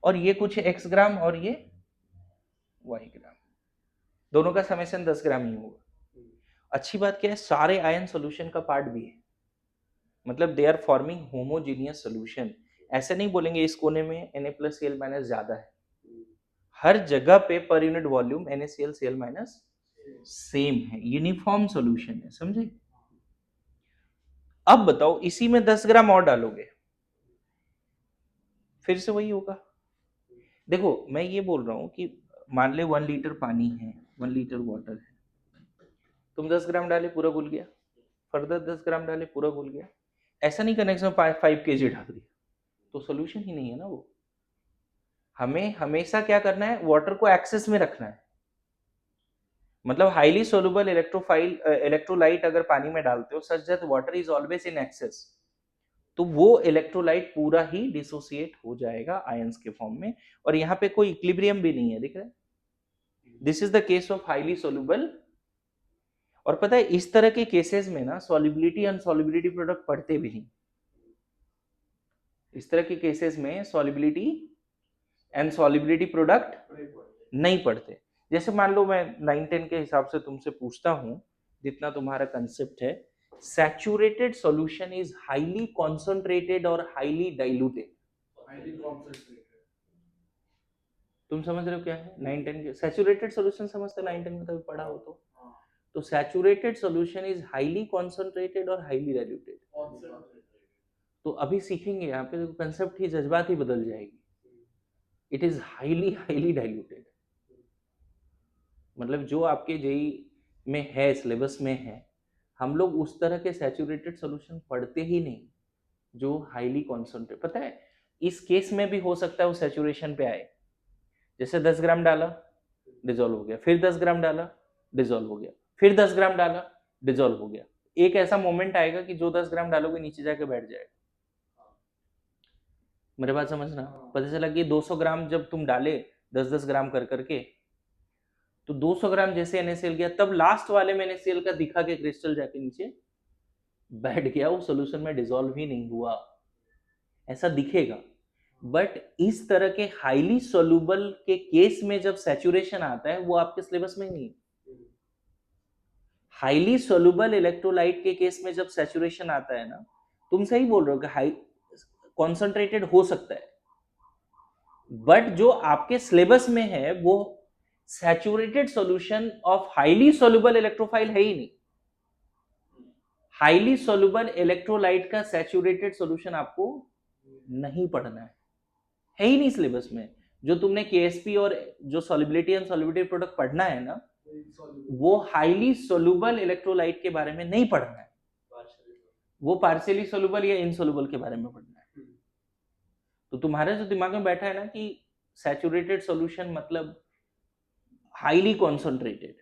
Speaker 1: और ये कुछ x ग्राम और ये y ग्राम, दोनों का समेशन 10 ग्राम ही होगा। अच्छी बात क्या है, सारे आयन सोल्यूशन का पार्ट भी है, मतलब they are forming homogeneous solution. ऐसे नहीं बोलेंगे इस कोने में Na प्लस Cl माइनस ज्यादा है, हर जगह पे per unit volume NaCl Cl minus same है, यूनिफॉर्म सॉल्यूशन है, समझे। अब बताओ इसी में 10 ग्राम और डालोगे, फिर से वही होगा। देखो मैं ये बोल रहा हूं कि मान ले 1 लीटर पानी है, 1 लीटर वाटर है, तुम 10 ग्राम डाले पूरा घुल गया, फर्दर 10 ग्राम डाले पूरा घुल गया। ऐसा नहीं करना कि 5 kg डाल दिया, तो सोल्यूशन ही नहीं है ना वो। हमें हमेशा क्या करना है, वाटर को एक्सेस में रखना है। मतलब हाईली सोलुबल इलेक्ट्रोलाइट अगर पानी में डालते हो such that water is always in excess, तो वो इलेक्ट्रोलाइट पूरा ही डिसोसिएट हो जाएगा आयंस के फॉर्म में, और यहाँ पे कोई इक्विलिब्रियम भी नहीं है, दिख रहा है। This is the case of highly soluble. और पता है इस तरह के केसेस में ना सॉल्युबिलिटी अनसॉल्युबिलिटी प्रोडक्ट पढ़ते भी नहीं। इस तरह के केसेस में सॉल्युबिलिटी एंड सॉल्युबिलिटी प्रोडक्ट नहीं पढ़ते। जैसे मान लो मैं 9-10 के हिसाब से तुमसे पूछता हूं, जितना तुम्हारा कंसेप्ट है, saturated solution is highly concentrated और हाईली डाइल्यूटेड। तुम समझ रहे हो क्या है 9-10 के सैचुरेटेड सॉल्यूशन, समझते 9-10 में कभी पढ़ा हो तो saturated solution is highly concentrated और हाईली डाइल्यूटेड। तो अभी सीखेंगे यहाँ पे, कंसेप्ट ही, जज्बात ही बदल जाएगी। It is highly highly diluted. मतलब जो आपके जेई में है, सिलेबस में है, हम लोग उस तरह के सैचुरेटेड सॉल्यूशन पढ़ते ही नहीं जो हाईली कॉन्सेंट्रेट। पता है इस केस में भी हो सकता है वो सैचुरेशन पे आए, जैसे 10 ग्राम डाला डिजोल्व हो गया, फिर 10 ग्राम डाला डिजोल्व हो गया, फिर 10 ग्राम डाला डिजोल्व हो गया। एक ऐसा मोमेंट आएगा कि जो 10 ग्राम डालोगे नीचे जाके बैठ जाएगा। मेरे बात समझना, पता चला कि 200 ग्राम जब तुम डाले 10-10 ग्राम कर करके, तो 200 ग्राम जैसे NaCl गया, तब लास्ट वाले में NaCl का दिखा के क्रिस्टल जाके नीचे बैठ गया, वो सोल्यूशन में डिसॉल्व ही नहीं हुआ, ऐसा दिखेगा। बट इस तरह के हाईली सोल्यूबल के केस में जब सैचुरेशन आता है वो आपके सिलेबस में नहीं। हाईली सोल्यूबल इलेक्ट्रोलाइट के केस में जब सैचुरेशन आता है ना, तुम सही बोल रहे हो कि हाई कॉन्सेंट्रेटेड हो सकता है, बट जो आपके सिलेबस में है वो saturated solution of highly soluble electrophile है ही नहीं। हाईली सोल्यूबल इलेक्ट्रोलाइट का सैचुरेटेड सॉल्यूशन आपको नहीं पढ़ना है ही नहीं सिलेबस में। जो तुमने केएसपी और जो सॉल्युबिलिटी एंड सॉल्युबिलिटी प्रोडक्ट पढ़ना है ना, वो हाईली सोल्यूबल इलेक्ट्रोलाइट के बारे में नहीं पढ़ना है, वो पार्शियली सोल्यूबल या इनसोल्यूबल के बारे में पढ़ना है। तो तुम्हारे जो दिमाग में बैठा है ना कि सैचुरेटेड सॉल्यूशन मतलब हाईली कॉन्सेंट्रेटेड,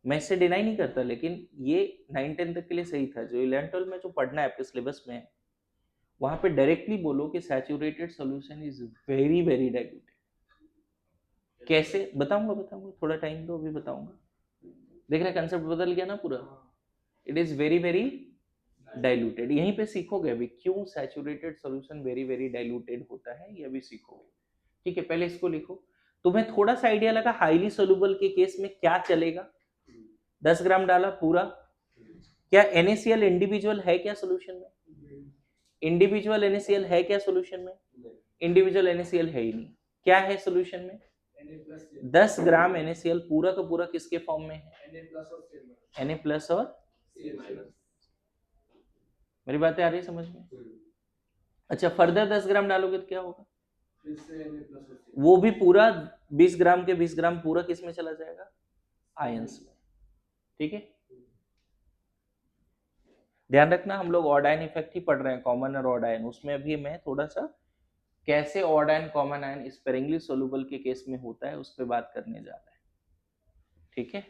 Speaker 1: मैं इससे डिनाई नहीं करता, लेकिन ये 9-10 तक के लिए सही था। जो 11-12 में जो पढ़ना है आपके सिलेबस में, वहां पे डायरेक्टली बोलो कि saturated solution is very very diluted. कैसे बताऊंगा, थोड़ा टाइम दो, अभी बताऊंगा। देख रहे कंसेप्ट बदल गया ना पूरा। It is very very diluted. यहीं पे सीखोगे अभी क्यों saturated solution very very diluted होता है, ये अभी सीखोगे। ठीक है, पहले इसको लिखो। तुम्हें थोड़ा सा आइडिया लगा हाईली सोल्यूबल के केस में क्या चलेगा। 10 ग्राम डाला पूरा, क्या NaCl इंडिविजुअल है क्या सोल्यूशन में? इंडिविजुअल NaCl है क्या सोल्यूशन में? इंडिविजुअल NaCl है ही नहीं। क्या है सोल्यूशन में? 10 ग्राम NaCl पूरा का पूरा किसके फॉर्म में है? Na प्लस और मेरी बातें आ रही समझ में? अच्छा, फर्दर 10 ग्राम डालोगे तो क्या होगा? वो भी पूरा 20 ग्राम के 20 ग्राम पूरा किस में चला जाएगा? आयंस में। ठीक है, ध्यान रखना हम लोग ऑड आयन इफेक्ट ही पढ़ रहे हैं, कॉमन और ऑड आयन। उसमें अभी मैं थोड़ा सा कैसे odd ion common ion sparingly soluble के केस में होता है उस पर बात करने जा रहा है। ठीक है,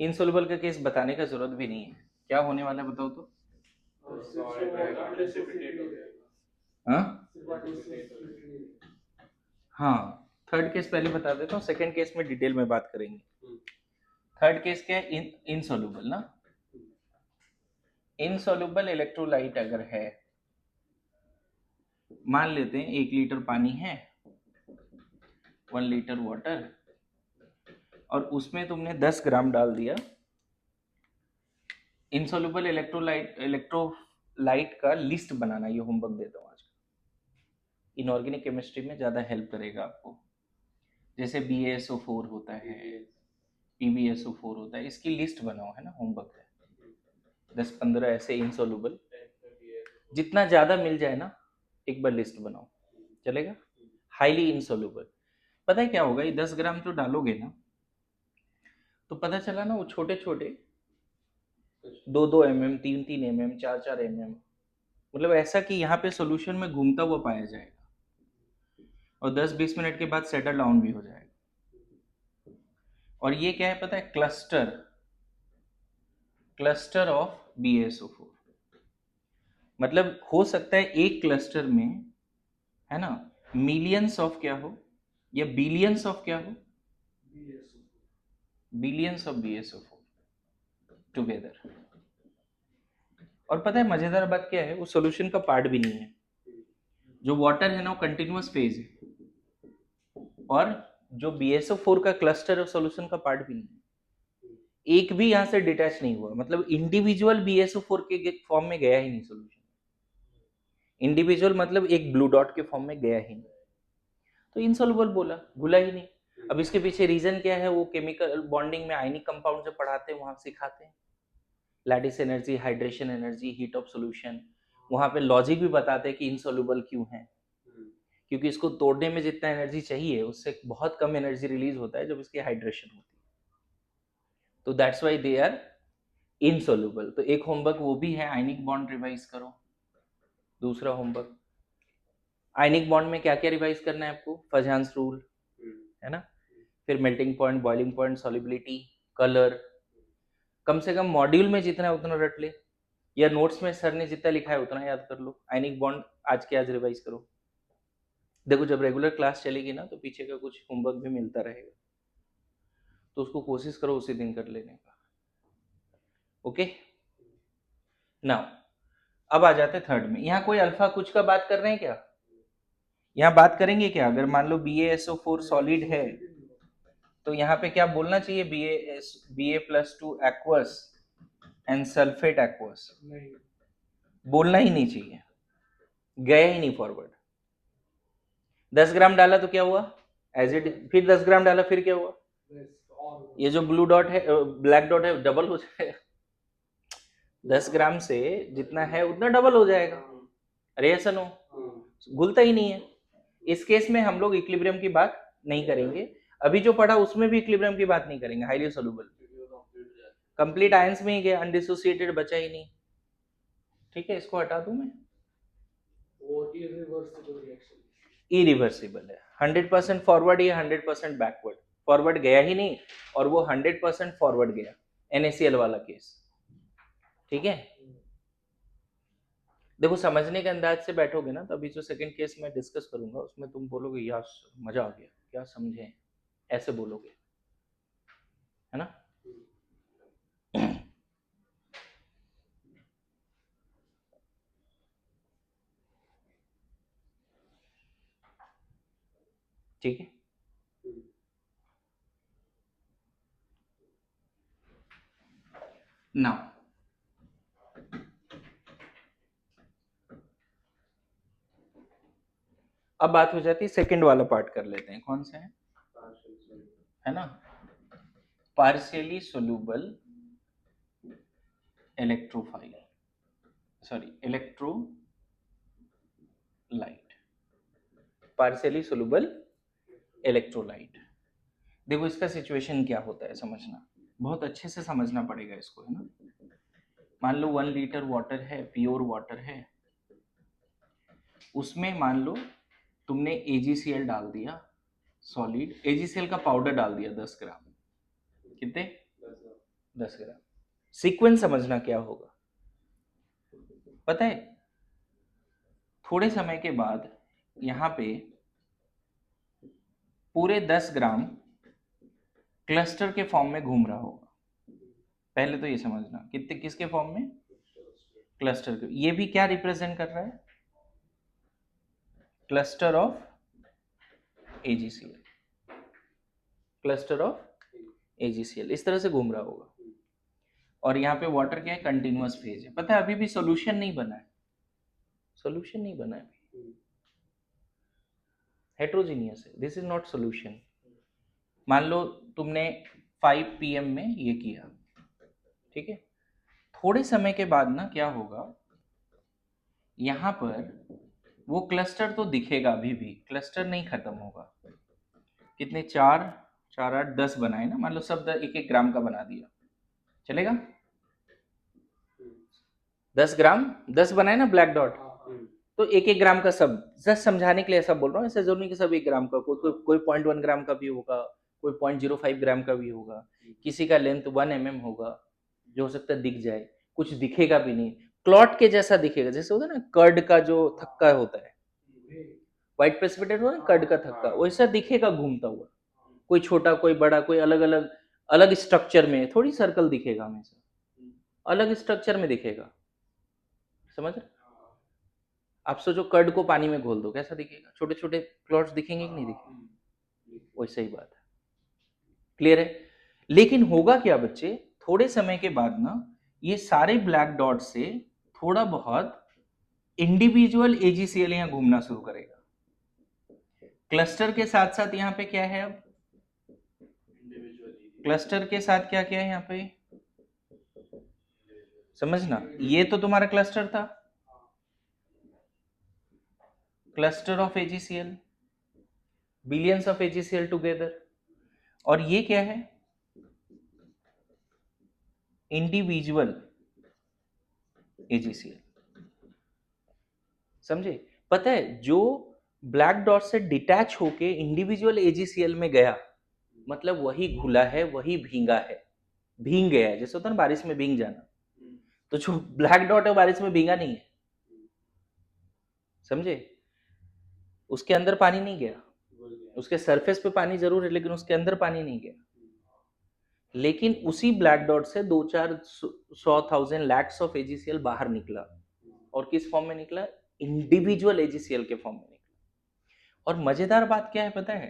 Speaker 1: इनसोल्यूबल का केस बताने का जरूरत भी नहीं है। क्या होने वाला है बताओ तो? हाँ, थर्ड केस पहले बता देता हूँ, सेकंड केस में डिटेल में बात करेंगे। थर्ड केस क्या है? इनसोल्यूबल ना। इनसोल्यूबल इलेक्ट्रोलाइट अगर है, मान लेते हैं 1 लीटर पानी है, 1 लीटर वाटर, और उसमें तुमने 10 ग्राम डाल दिया। इनसोल्यूबल इलेक्ट्रोलाइट का लिस्ट बनाना, ये होमवर्क देता हूँ आज का। इनऑर्गेनिक केमिस्ट्री में ज़्यादा हेल्प करेगा आपको। जैसे BaSO4 होता है, PbSO4 होता है, इसकी लिस्ट बनाओ, है ना, होमवर्क है। 10-15 ऐसे इनसोल्यूबल, जितना ज़्यादा मिल जाए ना एक बार लिस्ट बनाओ, चलेगा। हाईली इनसोल्यूबल, पता है क्या होगा, ये 10 ग्राम जो डालोगे ना, तो पता चला ना वो छोटे छोटे 2-2 mm, 3-3 mm, 4-4 mm, मतलब ऐसा कि यहाँ पे सॉल्यूशन में घूमता हुआ पाया जाएगा और 10-20 मिनट के बाद सेटल डाउन भी हो जाएगा। और ये क्या है पता है? Cluster of BaSO4। मतलब हो सकता है एक क्लस्टर में, है ना, मिलियंस ऑफ क्या हो या बिलियंस ऑफ क्या हो, बिलियंस ऑफ BaSO4 टुगेदर। और पता है मजेदार बात क्या है? वो सॉल्यूशन का पार्ट भी नहीं है। जो वाटर है ना वो कंटिन्यूअस फेज है, और जो BaSO4 का क्लस्टर है सॉल्यूशन का पार्ट भी नहीं है। एक भी यहां से डिटैच नहीं हुआ, मतलब इंडिविजुअल BaSO4 के फॉर्म में गया ही नहीं सॉल्यूशन। इंडिविजुअल मतलब एक ब्लू डॉट के फॉर्म में गया ही नहीं, तो इनसॉल्युबल बोला, घुला ही नहीं। अब इसके पीछे रीजन क्या है, वो केमिकल बॉन्डिंग में आयनिक कंपाउंड जो पढ़ाते हैं वहां सिखाते हैं, lattice energy, hydration energy, heat of solution, वहां पे लॉजिक भी बताते हैं कि इनसॉल्युबल क्यों है, क्योंकि इसको तोड़ने में जितना एनर्जी चाहिए उससे बहुत कम एनर्जी रिलीज होता है जब इसकी हाइड्रेशन होती है, तो that's why they are insoluble. तो एक होमवर्क वो भी है, आयनिक बॉन्ड रिवाइज करो। दूसरा होमवर्क, आयनिक बॉन्ड में क्या क्या रिवाइज करना है आपको, फजान्स रूल है ना, फिर melting point, boiling point, solubility, colour, कम से कम मॉड्यूल में जितना है उतना रट ले, या नोट्स में सर ने जितना लिखा है उतना याद कर लो। आयनिक बॉन्ड आज के आज रिवाइज करो। देखो जब रेगुलर क्लास चलेगी ना तो पीछे का कुछ होमवर्क भी मिलता रहेगा, तो उसको कोशिश करो उसी दिन कर लेने का। ओके, नाउ अब आ जाते थर्ड में। यहाँ कोई अल्फा कुछ का बात कर रहे हैं क्या, यहाँ बात करेंगे क्या? अगर मान लो BaSO4 सॉलिड है तो यहाँ पे क्या बोलना चाहिए, Ba+2 aqueous and sulphate aqueous, बोलना ही नहीं चाहिए, गया ही नहीं फॉरवर्ड। 10 ग्राम डाला तो क्या हुआ, एज इट, फिर 10 ग्राम डाला फिर क्या हुआ, ये जो ब्लू डॉट है, ब्लैक डॉट है, डबल हो जाएगा। 10 ग्राम से जितना है उतना डबल हो जाएगा। अरे ऐसा नो, घुलता ही नहीं है। इस केस में हम लोग इक्विलिब्रियम की बात नहीं करेंगे, अभी जो पढ़ा उसमें भी इक्विलिब्रियम की बात नहीं करेंगे, हाईली सोल्यूबल, कंप्लीट आयंस में ही गया, अनडिसोसिएटेड बचा ही नहीं। ठीक है, इसको हटा दूं मैं, इरिवर्सिबल है, 100% फॉरवर्ड या 100% बैकवर्ड, फॉरवर्ड गया ही नहीं और वो 100% फॉरवर्ड गया, NaCl वाला केस। ठीक है, देखो समझने के अंदाज से बैठोगे ना तो अभी जो सेकंड केस मैं डिस्कस करूंगा उसमें तुम बोलोगे यार मजा आ गया, क्या समझे, ऐसे बोलोगे, है ना। ठीक है, नाउ अब बात हो जाती है, सेकंड वाला पार्ट कर लेते हैं, कौन सा है ना, partially soluble electrophile, sorry electrolyte, partially soluble electrolyte. देखो इसका सिचुएशन क्या होता है समझना, बहुत अच्छे से समझना पड़ेगा इसको, है ना। मान लो 1 लीटर वाटर है, प्योर वाटर है, उसमें मान लो तुमने AgCl डाल दिया, सॉलिड AgCl का पाउडर डाल दिया 10 ग्राम, कितने, 10 ग्राम। सीक्वेंस समझना क्या होगा पता है, थोड़े समय के बाद यहाँ पे पूरे 10 ग्राम क्लस्टर के फॉर्म में घूम रहा होगा। पहले तो ये समझना कितने, किसके फॉर्म में, क्लस्टर के। ये भी क्या रिप्रेजेंट कर रहा है, cluster of AgCl, cluster of AgCl इस तरह से घूम रहा होगा। और यहाँ पे वाटर क्या है, कंटिन्यूअस फेज है। पता है अभी भी सॉल्यूशन नहीं बना है, सॉल्यूशन नहीं बना है, हेट्रोजीनियस है, दिस इज नॉट सॉल्यूशन। मान लो तुमने 5 PM में ये किया, ठीक है, थोड़े समय के बाद ना क्या होगा, यहाँ पर वो क्लस्टर तो दिखेगा, अभी भी क्लस्टर नहीं खत्म होगा। कितने, 4 4 8 10 बनाए ना, मान लो सब 1-1 ग्राम का बना दिया, चलेगा, 10 ग्राम 10 बनाए ना ब्लैक डॉट, तो 1-1 ग्राम का सब, जस्ट समझाने के लिए ऐसा बोल रहा हूँ, ऐसा जरूरी नहीं कि सब 1 ग्राम का, कोई 0.1 ग्राम का भी होगा, कोई 0.05 ग्राम का भी होगा, किसी का लेंथ 1 mm होगा, जो हो सकता है दिख जाए, कुछ दिखेगा भी नहीं, क्लॉट के जैसा दिखेगा, जैसे होता है ना कर्ड का जो थक्का होता है, व्हाइट प्रेसिपिटेट होता है कर्ड का थक्का, वैसा दिखेगा घूमता हुआ, कोई छोटा कोई बड़ा, कोई अलग अलग अलग स्ट्रक्चर में, थोड़ी सर्कल दिखेगा हमेशा, अलग स्ट्रक्चर में दिखेगा, समझ रहे। आप सोचो कर्ड को पानी में घोल दो, कैसा दिखेगा, छोटे छोटे क्लॉट्स दिखेंगे कि नहीं दिखेंगे, वैसा ही बात है, क्लियर है। लेकिन होगा क्या बच्चे, थोड़े समय के बाद ना ये सारे ब्लैक डॉट से थोड़ा बहुत इंडिविजुअल AgCl यहाँ घूमना शुरू करेगा, क्लस्टर के साथ साथ यहाँ पे क्या है, अब क्लस्टर के साथ क्या किया है यहाँ पे, समझना, ये तो तुम्हारा क्लस्टर था, cluster of AgCl, billions of AgCl together, और ये क्या है, इंडिविजुअल AgCl। समझे? पता है जो ब्लैक डॉट से डिटैच होके इंडिविजुअल AgCl में गया, मतलब वही घुला है, वही भींगा है, भींग गया है, जैसे होता है ना बारिश में भींग जाना, तो जो ब्लैक डॉट है बारिश में भींगा नहीं है, समझे? उसके अंदर पानी नहीं गया, उसके सरफेस पे पानी जरूर है लेकिन उसके अंदर पानी नहीं गया, लेकिन उसी ब्लैक डॉट से 2-4 लैक्स ऑफ AgCl बाहर निकला, और किस फॉर्म में निकला, इंडिविजुअल AgCl के फॉर्म में निकला। और मजेदार बात क्या है पता है,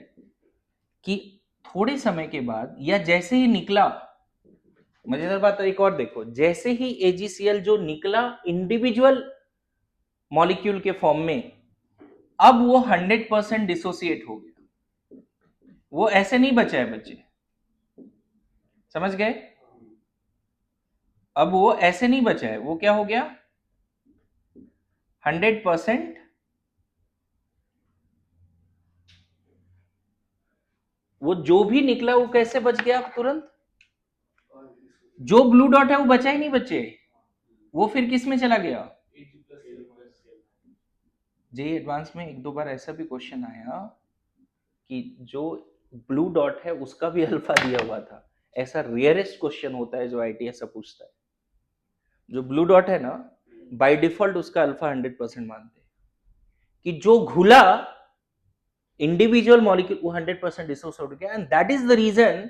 Speaker 1: कि थोड़े समय के बाद या जैसे ही निकला, मजेदार बात एक और देखो, जैसे ही AgCl जो निकला इंडिविजुअल मॉलिक्यूल के फॉर्म में, अब वो 100% डिसोसिएट हो गया, वो ऐसे नहीं बचा है बच्चे, समझ गए? अब वो ऐसे नहीं बचा है, वो क्या हो गया, 100%, वो जो भी निकला वो कैसे बच गया तुरंत, जो ब्लू डॉट है वो बचा ही नहीं बच्चे, वो फिर किस में चला गया, जेईई एडवांस में 1-2 बार ऐसा भी क्वेश्चन आया कि जो ब्लू डॉट है उसका भी अल्फा दिया हुआ था, ऐसा रेयरेस्ट क्वेश्चन होता है जो IIT ऐसा पूछता है, जो ब्लू डॉट है ना बाय डिफॉल्ट उसका अल्फा 100% मानते हैं, कि जो घुला इंडिविजुअल मॉलिक्यूल वो 100% डिसोसिएट हो गया, and that is the reason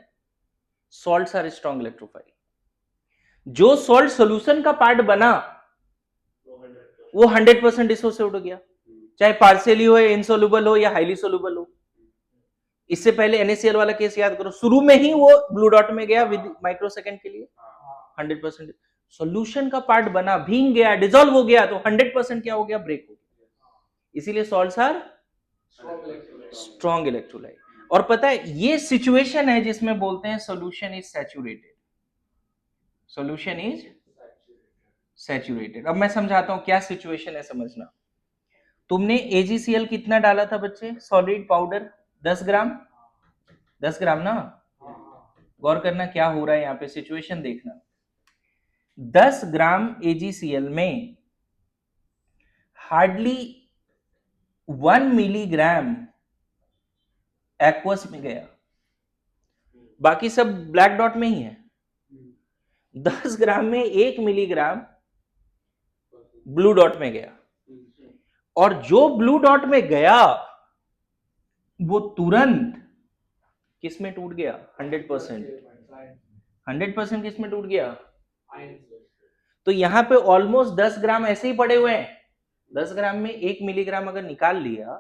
Speaker 1: salts are strong electrophile. जो सॉल्ट सॉल्यूशन का पार्ट बना वो 100% डिसोसिएट हो गया, चाहे पार्शियली हो, इनसोल्युबल हो या हाईली सोल्युबल हो। इससे पहले NaCl वाला केस याद करो, शुरू में ही वो ब्लू डॉट में गया विद माइक्रोसेकंड के लिए 100%, सॉल्यूशन का पार्ट बना, भींग गया, डिसॉल्व हो गया, तो 100% क्या हो गया, ब्रेक हो गया। इसीलिए सॉल्ट्स आर स्ट्रॉन्ग इलेक्ट्रोलाइट। और पता है ये सिचुएशन है जिसमें बोलते हैं solution is saturated, solution is saturated. अब मैं समझाता हूं क्या सिचुएशन है, समझना। तुमने AgCl कितना डाला था बच्चे, सॉलिड पाउडर 10 ग्राम, 10 ग्राम ना, गौर करना क्या हो रहा है यहां पे, सिचुएशन देखना। 10 ग्राम AgCl में हार्डली 1 मिलीग्राम एक्वस में गया, बाकी सब ब्लैक डॉट में ही है। 10 ग्राम में 1 मिलीग्राम ब्लू डॉट में गया, और जो ब्लू डॉट में गया वो तुरंत किस में टूट गया, 100%, 100% किस में टूट गया, तो यहां पे ऑलमोस्ट 10 ग्राम ऐसे ही पड़े हुए हैं। 10 ग्राम में 1 मिलीग्राम अगर निकाल लिया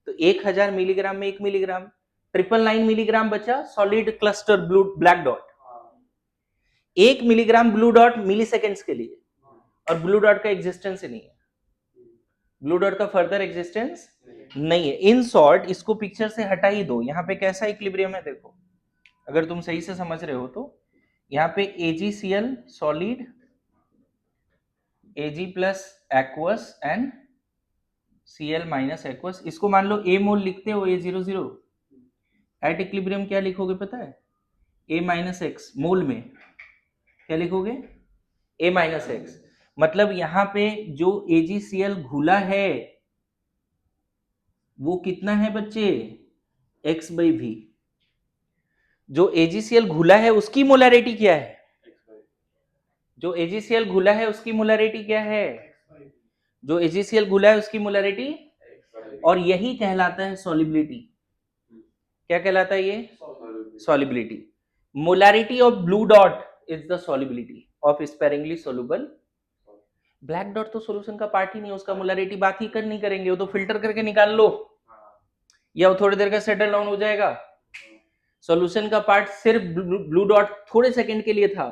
Speaker 1: तो 1000 मिलीग्राम में 1 मिलीग्राम, 999 मिलीग्राम बचा solid cluster blue black dot. 1 milligram blue dot milliseconds के लिए, और ब्लू डॉट का एग्जिस्टेंस ही नहीं है, ब्लू डॉट का फर्दर एग्जिस्टेंस नहीं है। इन शॉर्ट इसको पिक्चर से हटा ही दो, यहाँ पे कैसा इक्विलिब्रियम है देखो, अगर तुम सही से समझ रहे हो तो यहाँ पे AgCl solid, Ag plus aqueous and Cl minus aqueous, इसको मान लो A मोल लिखते हो A00, एट इक्विलिब्रियम क्या लिखोगे पता है, A माइनस एक्स, मोल में क्या लिखोगे, A माइनस एक्स, मतलब यहां पे जो AgCl घुला है वो कितना है बच्चे, x/v। जो AgCl घुला है उसकी मोलैरिटी क्या है, जो AgCl घुला है उसकी मोलैरिटी क्या है, जो AgCl घुला है उसकी मोलैरिटी, और यही कहलाता है सॉल्युबिलिटी। क्या कहलाता है ये, solubility. Molarity of blue dot is the solubility of sparingly soluble. Black dot तो सॉल्यूशन का पार्ट ही नहीं है, उसका मोलैरिटी बात ही कर नहीं करेंगे, वो तो फिल्टर करके निकाल लो या वो थोड़ी देर का सेटल डाउन हो जाएगा। सॉल्यूशन का पार्ट सिर्फ ब्लू डॉट थोड़े सेकंड के लिए था,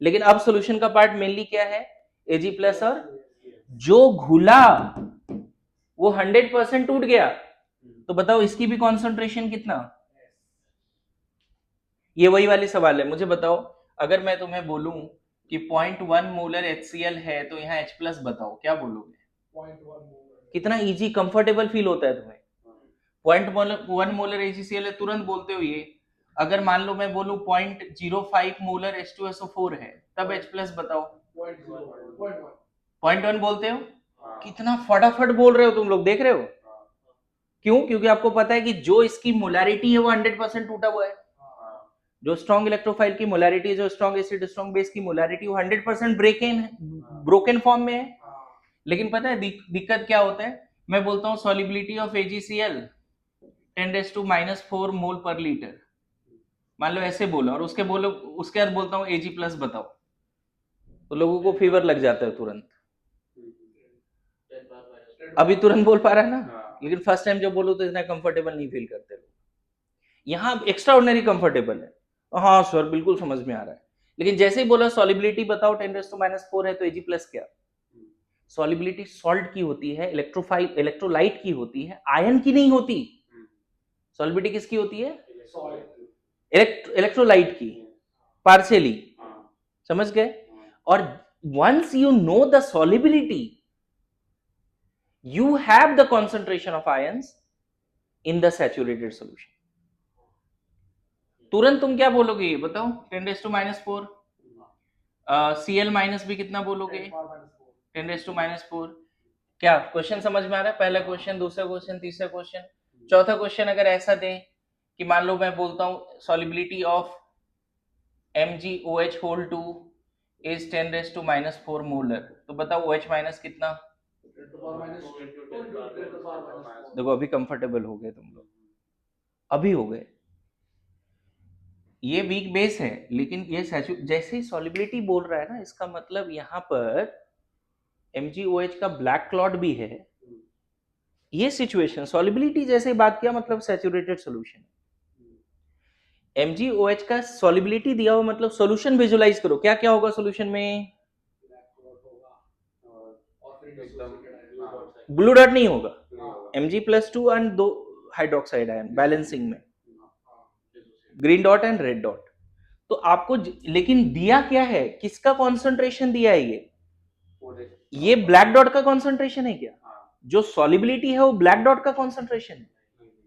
Speaker 1: लेकिन अब सॉल्यूशन का पार्ट मेनली क्या है, Ag प्लस, और जो घुला वो 100% टूट गया, तो बताओ इसकी भी कॉन्सेंट्रेशन कितना, ये वही वाले सवाल है। मुझे बताओ, अगर मैं तुम्हें बोलूं कि 0.1 मोलर HCl है तो यहाँ H प्लस बताओ, क्या बोलोगे? 0.1 मोलर। कितना इजी कंफर्टेबल फील होता है तुम्हें? 0.1 मोलर HCl है, तुरंत बोलते हो ये। अगर मान लो मैं बोलूं 0.05 मोलर H2SO4 है, तब H प्लस बताओ। 0.1 बोलते हो? कितना फटाफट बोल रहे हो तुम लोग, देख रहे हो? क्यों? क्योंकि आपको पता है कि जो इसकी मोलैरिटी है वो 100% टूटा हुआ है। जो स्ट्रॉन्ग इलेक्ट्रोफाइल की मोलैरिटी, जो स्ट्रॉन्ग एसिड स्ट्रॉन्ग बेस की मोलैरिटी, वो 100% ब्रोकन फॉर्म में है। लेकिन पता है दिक्कत क्या होता है? मैं बोलता हूँ सॉलिबिलिटी ऑफ AgCl 10⁻⁴ मोल पर लीटर, मान लो ऐसे बोलो, और उसके बाद बोलता हूँ Ag प्लस बताओ, तो लोगों को फीवर लग जाता है तुरंत। अभी तुरंत बोल पा रहा है ना, लेकिन फर्स्ट टाइम जब बोलो तो इतना कंफर्टेबल नहीं फील करते लोग। यहाँ एक्स्ट्रा ऑर्डिनरी कंफर्टेबल है। हाँ सर बिल्कुल समझ में आ रहा है, लेकिन जैसे ही बोला सॉलिबिलिटी बताओ 10⁻⁴ है तो Ag प्लस क्या? सॉलिबिलिटी सॉल्ट की होती है, इलेक्ट्रोलाइट की होती है, आयन की नहीं होती। सॉलिबिलिटी किसकी होती है? इलेक्ट्रोलाइट की, पार्शियली। समझ गए? और once you know the solubility, you have the concentration of ions in the saturated solution. तुरंत तुम क्या बोलोगे ये बताओ? 10⁻⁴। Cl माइनस भी कितना बोलोगे? 10⁻⁴। क्या क्वेश्चन समझ में आ रहा है? पहला क्वेश्चन, दूसरा क्वेश्चन, तीसरा क्वेश्चन, चौथा क्वेश्चन अगर ऐसा दें कि मान लो मैं बोलता हूं solubility of MgOH2 is 10⁻⁴ molar, तो बताओ OH माइनस कितना? देखो अभी कंफर्टेबल हो गए तुम लोग, अभी हो गए। ये वीक बेस है, लेकिन ये जैसे ही सॉलिबिलिटी बोल रहा है ना, इसका मतलब यहाँ पर MgOH का ब्लैक क्लॉट भी है। ये सिचुएशन सॉलिबिलिटी जैसे बात किया मतलब सैचुरेटेड सॉल्यूशन। MgOH का सॉलिबिलिटी दिया हुआ मतलब सॉल्यूशन विजुलाइज करो, क्या क्या होगा सॉल्यूशन में? ब्लू डॉट नहीं होगा, Mg+2 and 2 hydroxide ion balancing में, green dot and red dot. तो आपको लेकिन दिया क्या है, किसका कॉन्सेंट्रेशन दिया है? ये ब्लैक डॉट का कॉन्सेंट्रेशन है क्या? जो सॉलिबिलिटी है वो ब्लैक डॉट का कॉन्सेंट्रेशन है?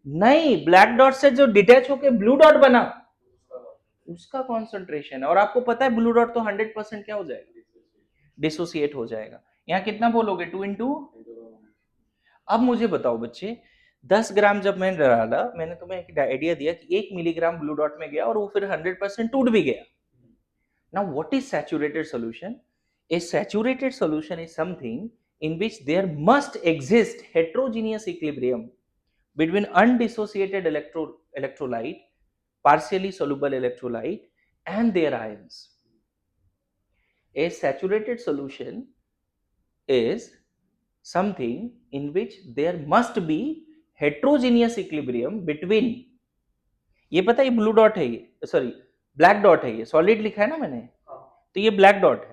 Speaker 1: नहीं, ब्लैक डॉट से जो डिटैच होके ब्लू डॉट बना उसका कॉन्सेंट्रेशन है। और आपको पता है ब्लू डॉट तो 100% क्या हो जाएगा? डिसोसिएट हो जाएगा। यहाँ कितना बोलोगे? 2 इंटू। अब मुझे बताओ बच्चे, 10 ग्राम जब मैंने डाला, मैंने तुम्हें एक आइडिया दिया कि 1 मिलीग्राम ब्लू डॉट में गया और वो फिर 100% टूट भी गया। Now what is saturated solution? A saturated solution is something in which there must exist heterogeneous equilibrium between undissociated electrolyte, partially soluble electrolyte, and their ions. A saturated solution is something in which there must be heterogeneous equilibrium between, ये पता है ये blue dot है, ये sorry black dot है, ये solid लिखा है ना मैंने, तो ये ब्लैक डॉट है।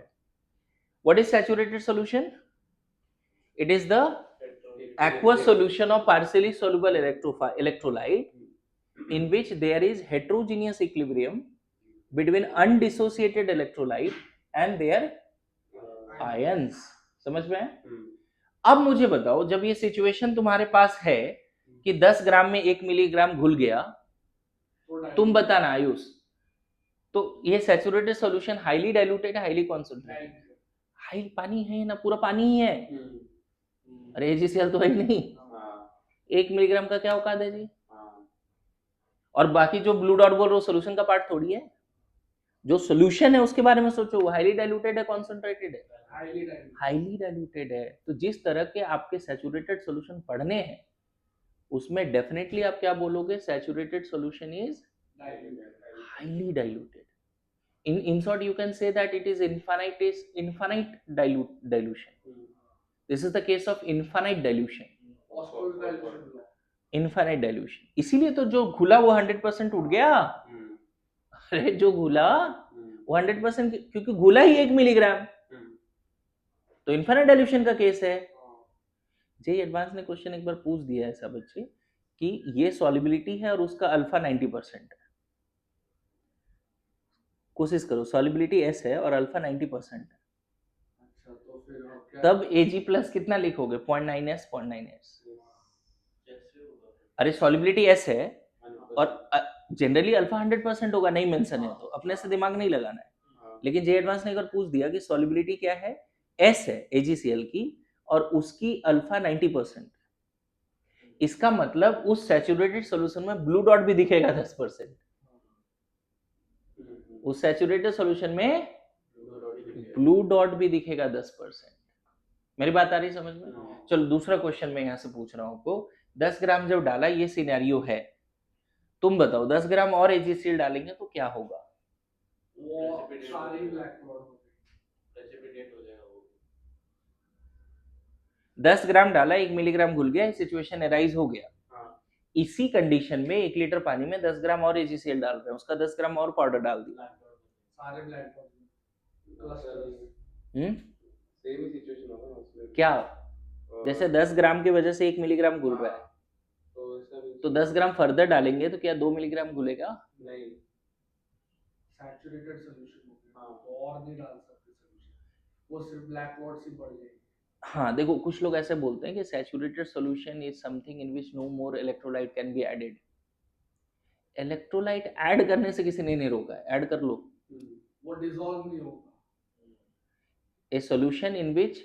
Speaker 1: What is saturated solution? It is the aqueous solution of partially soluble electrolyte in which there is heterogeneous equilibrium between undissociated electrolyte and their ions. समझ में? अब मुझे बताओ, जब ये सिचुएशन तुम्हारे पास है कि 10 ग्राम में 1 मिलीग्राम घुल गया, तुम बताना आयुष, तो ये सैचुरेटेड सॉल्यूशन हाईली डाइल्यूटेड है, हाईली कॉन्सेंट्रेटेड? हाई पानी है ना, पूरा पानी ही है। अरे AgCl तो है ही नहीं, 1 मिलीग्राम का क्या औकात है जी? और बाकी जो ब्लू डॉट बोल रहे हो सोल्यूशन का पार्ट थोड़ी है। जो सोल्यूशन है उसके बारे में सोचो, वो हाईली डाइल्यूटेड है, कॉन्सेंट्रेटेड है? हाईली डाइल्यूटेड है। तो जिस तरह के आपके सैचुरेटेड सोल्यूशन पढ़ने हैं उसमें डेफिनेटली आप क्या बोलोगे? Saturated solution is highly diluted. in short you can say that it is infinite dilution. This is the case of infinite dilution. Infinite dilution. इसीलिए तो जो घुला वो 100% उठ गया। अरे जो घुला वो 100%, क्योंकि घुला ही 1 मिलीग्राम, तो इनफाइनाइट डाइल्यूशन का केस है। जे एडवांस ने क्वेश्चन एक बार पूछ दिया ऐसा बच्चे कि ये सॉलिबिलिटी है और उसका अल्फा 90% है, कोशिश करो, सॉलिबिलिटी एस है और अल्फा 90% है,
Speaker 2: अच्छा तो फिर क्या
Speaker 1: तब एजी प्लस कितना लिखोगे? 0.9s 0.9s। अरे सॉलिबिलिटी एस है और जनरली अल्फा 100% होगा, नहीं मेंशन है तो अपने से दिमाग नहीं लगाना है। लेकिन जे एडवांस ने एक बार पूछ दिया कि सॉलिबिलिटी क्या है, एस है AgCl की और उसकी अल्फा 90%, इसका मतलब उस सैचुरेटेड सॉल्यूशन में ब्लू डॉट भी दिखेगा 10%, उस सैचुरेटेड सॉल्यूशन में ब्लू डॉट भी दिखेगा 10%। मेरी बात आ रही समझ में? चलो दूसरा क्वेश्चन मैं यहां से पूछ रहा हूं आपको, 10 ग्राम जब डाला, ये सिनेरियो है, तुम बताओ 10 ग्राम और AgCl डालेंगे तो क्या होगा?
Speaker 2: वो सारी ब्लैक क्लॉट हो गई।
Speaker 3: प्रेसिपिटेट हो जाएगा वो।
Speaker 1: 10 ग्राम डाला, 1 मिलीग्राम घुल गया, सिचुएशन एराइज हो गया।
Speaker 3: हाँ।
Speaker 1: इसी कंडीशन में 1 लीटर पानी में 10 ग्राम और AgCl डाल रहे हैं, उसका 10 ग्राम और पाउडर डाल दिया,
Speaker 2: सारे ब्लैक क्लस्टर्स
Speaker 3: सेम ही सिचुएशन होगा ना उसमें।
Speaker 1: क्या? जैसे 10 ग्राम की वजह से 1 मिलीग्राम घुल रहा है,
Speaker 3: तो इसका भी
Speaker 1: तो 10 ग्राम फर्दर डालेंगे तो क्या 2 मिलीग्राम घुलेगा?
Speaker 3: नहीं।
Speaker 2: सैचुरेटेड सॉल्यूशन हो गया।
Speaker 3: हाँ।
Speaker 2: तो और नहीं डाल सकते सॉल्यूशन, वो सिर्फ ब्लैक क्लॉट्स ही बढ़ जाएगी।
Speaker 1: हाँ देखो, कुछ लोग ऐसे बोलते हैं कि saturated solution is something in which no more electrolyte can be added. Electrolyte add करने से किसी ने नहीं रोका है, ऐड कर लो।
Speaker 2: वो डिसॉल्व नहीं होगा।
Speaker 1: ए solution in which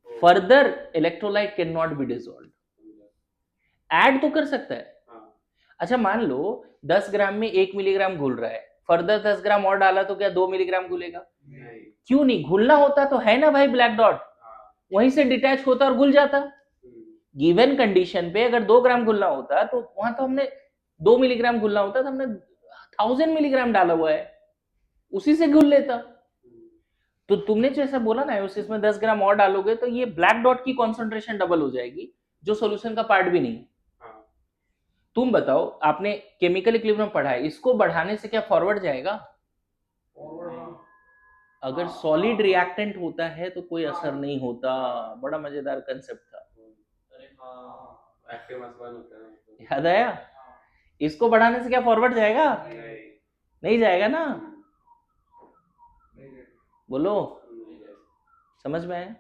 Speaker 1: further electrolyte can not be dissolved, add तो कर सकता है। अच्छा मान लो 10 ग्राम में 1 मिलीग्राम घुल रहा है, फर्दर 10 ग्राम और डाला तो क्या 2 मिलीग्राम घुलेगा?
Speaker 3: नहीं।
Speaker 1: क्यों नहीं? घुलना होता तो है ना भाई, ब्लैक डॉट वहीं से डिटैच होता और घुल जाता। गिवन कंडीशन पे अगर 2 ग्राम घुलना होता तो वहां तो हमने 2 मिलीग्राम घुलना होता तो हमने 1000 मिलीग्राम डाला हुआ है, उसी से घुल लेता। तो तुमने जैसा बोला ना उस इसमें 10 ग्राम और डालोगे तो ये ब्लैक डॉट की कॉन्सेंट्रेशन डबल हो जाएगी, जो सॉल्यूशन का पार्ट भी नहीं। तुम बताओ, आपने केमिकल इक्विलिब्रियम पढ़ा है, इसको बढ़ाने से क्या फॉरवर्ड जाएगा? अगर सॉलिड रिएक्टेंट होता है तो कोई असर नहीं होता। बड़ा मजेदार कंसेप्ट था,
Speaker 3: एक्टिव मास 1 होता है।
Speaker 1: याद आया? इसको बढ़ाने से क्या फॉरवर्ड जाएगा? नहीं जाएगा ना, बोलो समझ में आया?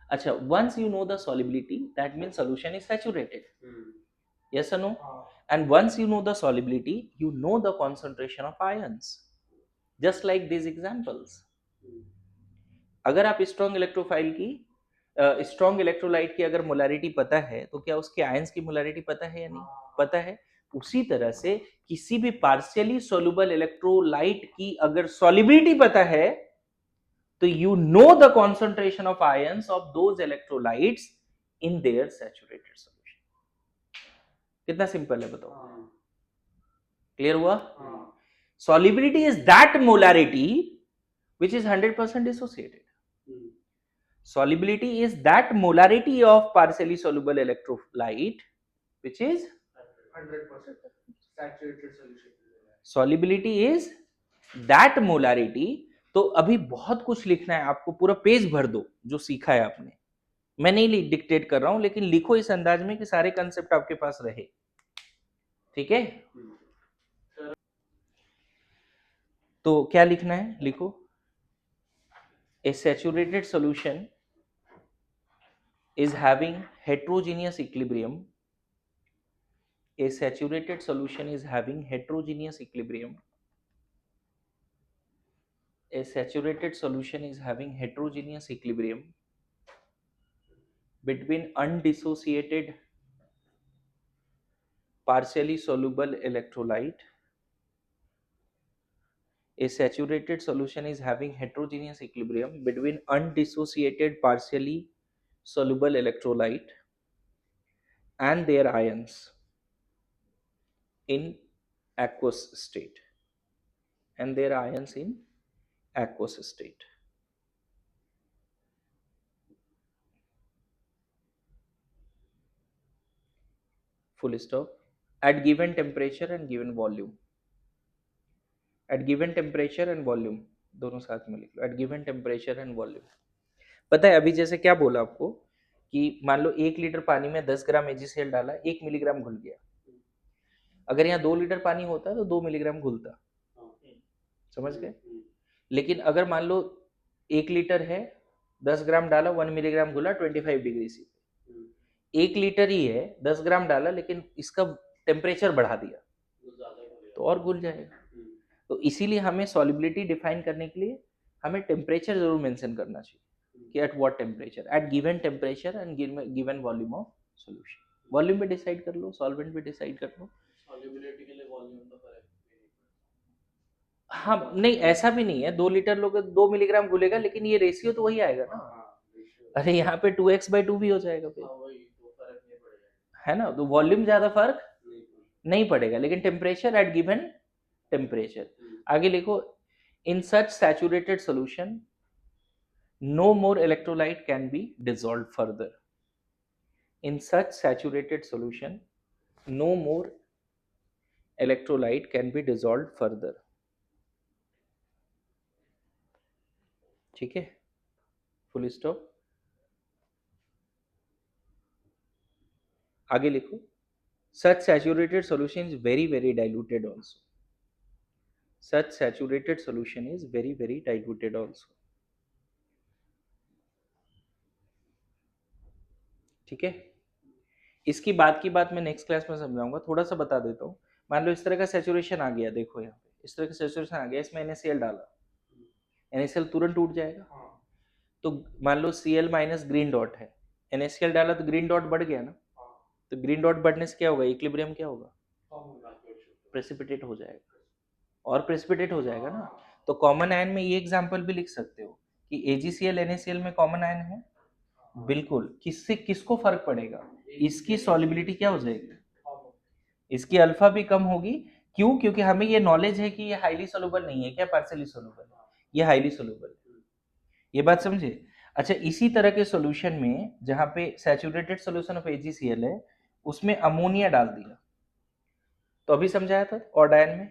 Speaker 1: अच्छा, once you know the solubility that means solution is saturated, yes or no? And once you know the solubility you know the concentration of ions, just like these examples. अगर आप स्ट्रॉन्ग इलेक्ट्रोफाइल की strong electrolyte की अगर molarity पता है तो क्या उसके आयंस की मोलारिटी पता है या नहीं पता है? उसी तरह से किसी भी पार्शियली सोल्यूबल इलेक्ट्रोलाइट की अगर सॉलिबिलिटी पता है तो you know the concentration of ions of those electrolytes in their saturated solution. कितना सिंपल है बताओ? क्लियर हुआ? Solubility is that molarity which is 100% dissociated. Solubility is that molarity of partially soluble electrolyte which is
Speaker 2: 100% saturated solution.
Speaker 1: solubility is that molarity। तो अभी बहुत कुछ लिखना है आपको, पूरा पेज भर दो जो सीखा है आपने। मैं नहीं डिक्टेट कर रहा हूं, लेकिन लिखो इस अंदाज में कि सारे कंसेप्ट आपके पास रहे, ठीक है? तो क्या लिखना है, लिखो, a saturated solution is having heterogeneous equilibrium. A saturated solution is having heterogeneous equilibrium. A saturated solution is having heterogeneous equilibrium between undissociated partially soluble electrolyte. A saturated solution is having heterogeneous equilibrium between undissociated partially soluble electrolyte and their ions in aqueous state and their ions in aqueous state. Full stop. At given temperature and given volume. At given temperature and volume दोनों साथ में लिख लो, at given temperature and volume। पता है अभी जैसे क्या बोला आपको कि मान लो 1 लीटर पानी में 10 ग्राम AgCl डाला, 1 मिलीग्राम घुल गया। अगर यहाँ 2 लीटर पानी होता तो 2 मिलीग्राम घुलता, समझ गए? लेकिन अगर मान लो 1 लीटर है, 10 ग्राम डाला, 1 मिलीग्राम घुला, 25 डिग्री सी। 1 लीटर ही है, 10 ग्राम डाला, लेकिन इसका टेम्परेचर बढ़ा दिया तो और घुल जाएगा। तो इसीलिए हमें सॉल्युबिलिटी डिफाइन करने के लिए हमें टेम्परेचर जरूर मेंशन करना चाहिए कि at what temperature, at given temperature and given volume of solution. Volume भी डिसाइड कर लो, सॉल्वेंट भी डिसाइड कर लो।
Speaker 3: सॉल्युबिलिटी के लिए वॉल्यूम का फर्क
Speaker 1: हाँ नहीं, ऐसा भी नहीं है, 2 लीटर लोगे 2 मिलीग्राम घुलेगा, लेकिन ये रेशियो तो वही आएगा ना। अरे यहाँ पे 2x/2 भी हो जाएगा फिर,
Speaker 3: वही तो फर्क नहीं पड़ेगा,
Speaker 1: है ना। तो वॉल्यूम ज्यादा फर्क नहीं पड़ेगा, लेकिन टेम्परेचर एट गिवन टेम्परेचर। आगे लिखो, in such saturated solution no more electrolyte can be dissolve further. In such saturated solution no more electrolyte can be dissolve further. ठीक है, फुल स्टॉप। आगे लिखो, such saturated solution is very very diluted also. Such saturated solution is very very diluted also. ठीक है, इसकी बात की बात मैं नेक्स्ट क्लास में समझाऊंगा, थोड़ा सा बता देता हूँ। मान लो इस तरह का सैचुरेशन आ गया, देखो यहाँ पे इस तरह का सैचुरेशन आ गया, इसमें NaCl डाला, NaCl तुरंत टूट जाएगा। तो मान लो Cl माइनस ग्रीन डॉट है, NaCl डाला तो ग्रीन डॉट बढ़ गया ना। तो ग्रीन डॉट बढ़ने से क्या होगा, इक्विलिब्रियम क्या होगा, प्रेसिपिटेट हो जाएगा, और प्रेसिपिटेट हो जाएगा ना। तो कॉमन आयन में ये एग्जांपल भी लिख सकते हो कि AgCl NaCl में कॉमन आयन है, बिल्कुल। किससे किसको फर्क पड़ेगा, इसकी सॉल्युबिलिटी क्या हो जाएगी, इसकी अल्फा भी कम होगी। क्यों, क्योंकि हमें ये नॉलेज है कि ये हाईली सोलुबल नहीं है, क्या पार्शियली सोलुबल है, ये हाईली सोलुबल है। ये बात समझे। अच्छा, इसी तरह के सॉल्यूशन में जहां पे सैचुरेटेड सॉल्यूशन ऑफ AgCl है, उसमें अमोनिया डाल दिया, तो अभी समझाया था ऑर्डायन में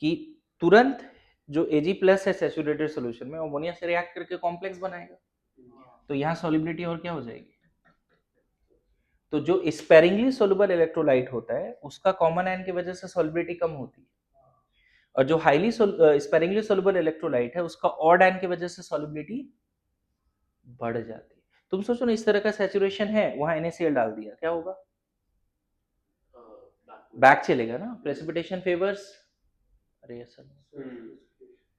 Speaker 1: कि तुरंत जो Ag+ है सैचुरेटेड सॉल्यूशन में, अमोनिया से रिएक्ट करके कॉम्प्लेक्स बनाएगा, तो यहाँ सॉल्युबिलिटी और क्या हो जाएगी। तो जो स्पेरिंगली सोलुबल इलेक्ट्रोलाइट होता है उसका कॉमन आयन की वजह से सॉल्युबिलिटी कम होती है, और जो हाईली स्पेरिंगली सोलुबल इलेक्ट्रोलाइट है उसका ऑड आयन की वजह से सॉल्युबिलिटी बढ़ जाती है। तुम सोचो ना, इस तरह का सैचुरेशन है, वहां NaCl डाल दिया, क्या होगा, बैक चलेगा ना, प्रेसिपिटेशन फेवर्स। अरे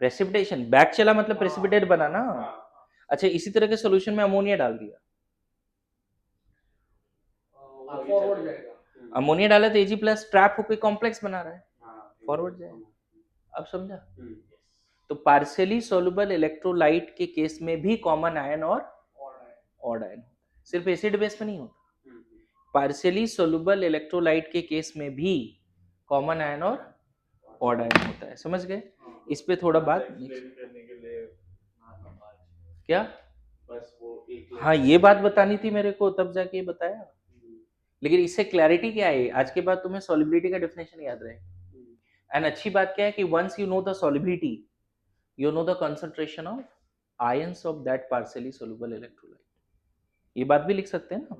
Speaker 1: प्रेसिपिटेशन बैक चला मतलब प्रेसिपिटेट बना ना। अच्छा, इसी तरह के सॉल्यूशन में अमोनिया डाल दिया,
Speaker 2: फॉरवर्ड जाएगा,
Speaker 1: अमोनिया डाला तो Ag+ ट्रैप होकर कॉम्प्लेक्स बना रहा है, फॉरवर्ड जाएगा। अब समझा। तो पार्शियली सोलुबल इलेक्ट्रोलाइट के केस में भी कॉमन आयन और ऑड आयन, सिर्फ एसिड बेस में नहीं होता, पार्शियली सोलुबल इलेक्ट्रोलाइट के केस में भी कॉमन आयन और ऑड आयन होता है। समझ गए। इस पे थोड़ा बात क्या,
Speaker 3: बस वो एक
Speaker 1: हाँ ये बात बतानी थी मेरे को, तब जाके बताया। लेकिन इससे क्लैरिटी क्या है, आज के बाद तुम्हें सॉल्युबिलिटी का डेफिनेशन याद रहेगा। एंड अच्छी बात क्या है कि once you know the solubility, you know the concentration of ions of that partially soluble electrolyte. ये बात भी लिख सकते हैं ना।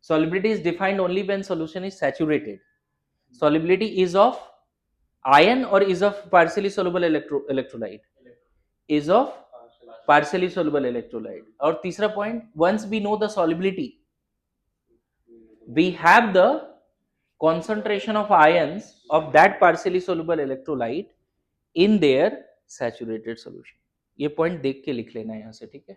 Speaker 1: Solubility is defined only when solution is saturated. Solubility is of ion or is of partially soluble electrolyte? Is of partially soluble electrolyte. और तीसरा point, once we know the solubility, we have the concentration of ions of that partially soluble electrolyte in their saturated solution. ये point देख के लिख लेना यहां से, ठीक है।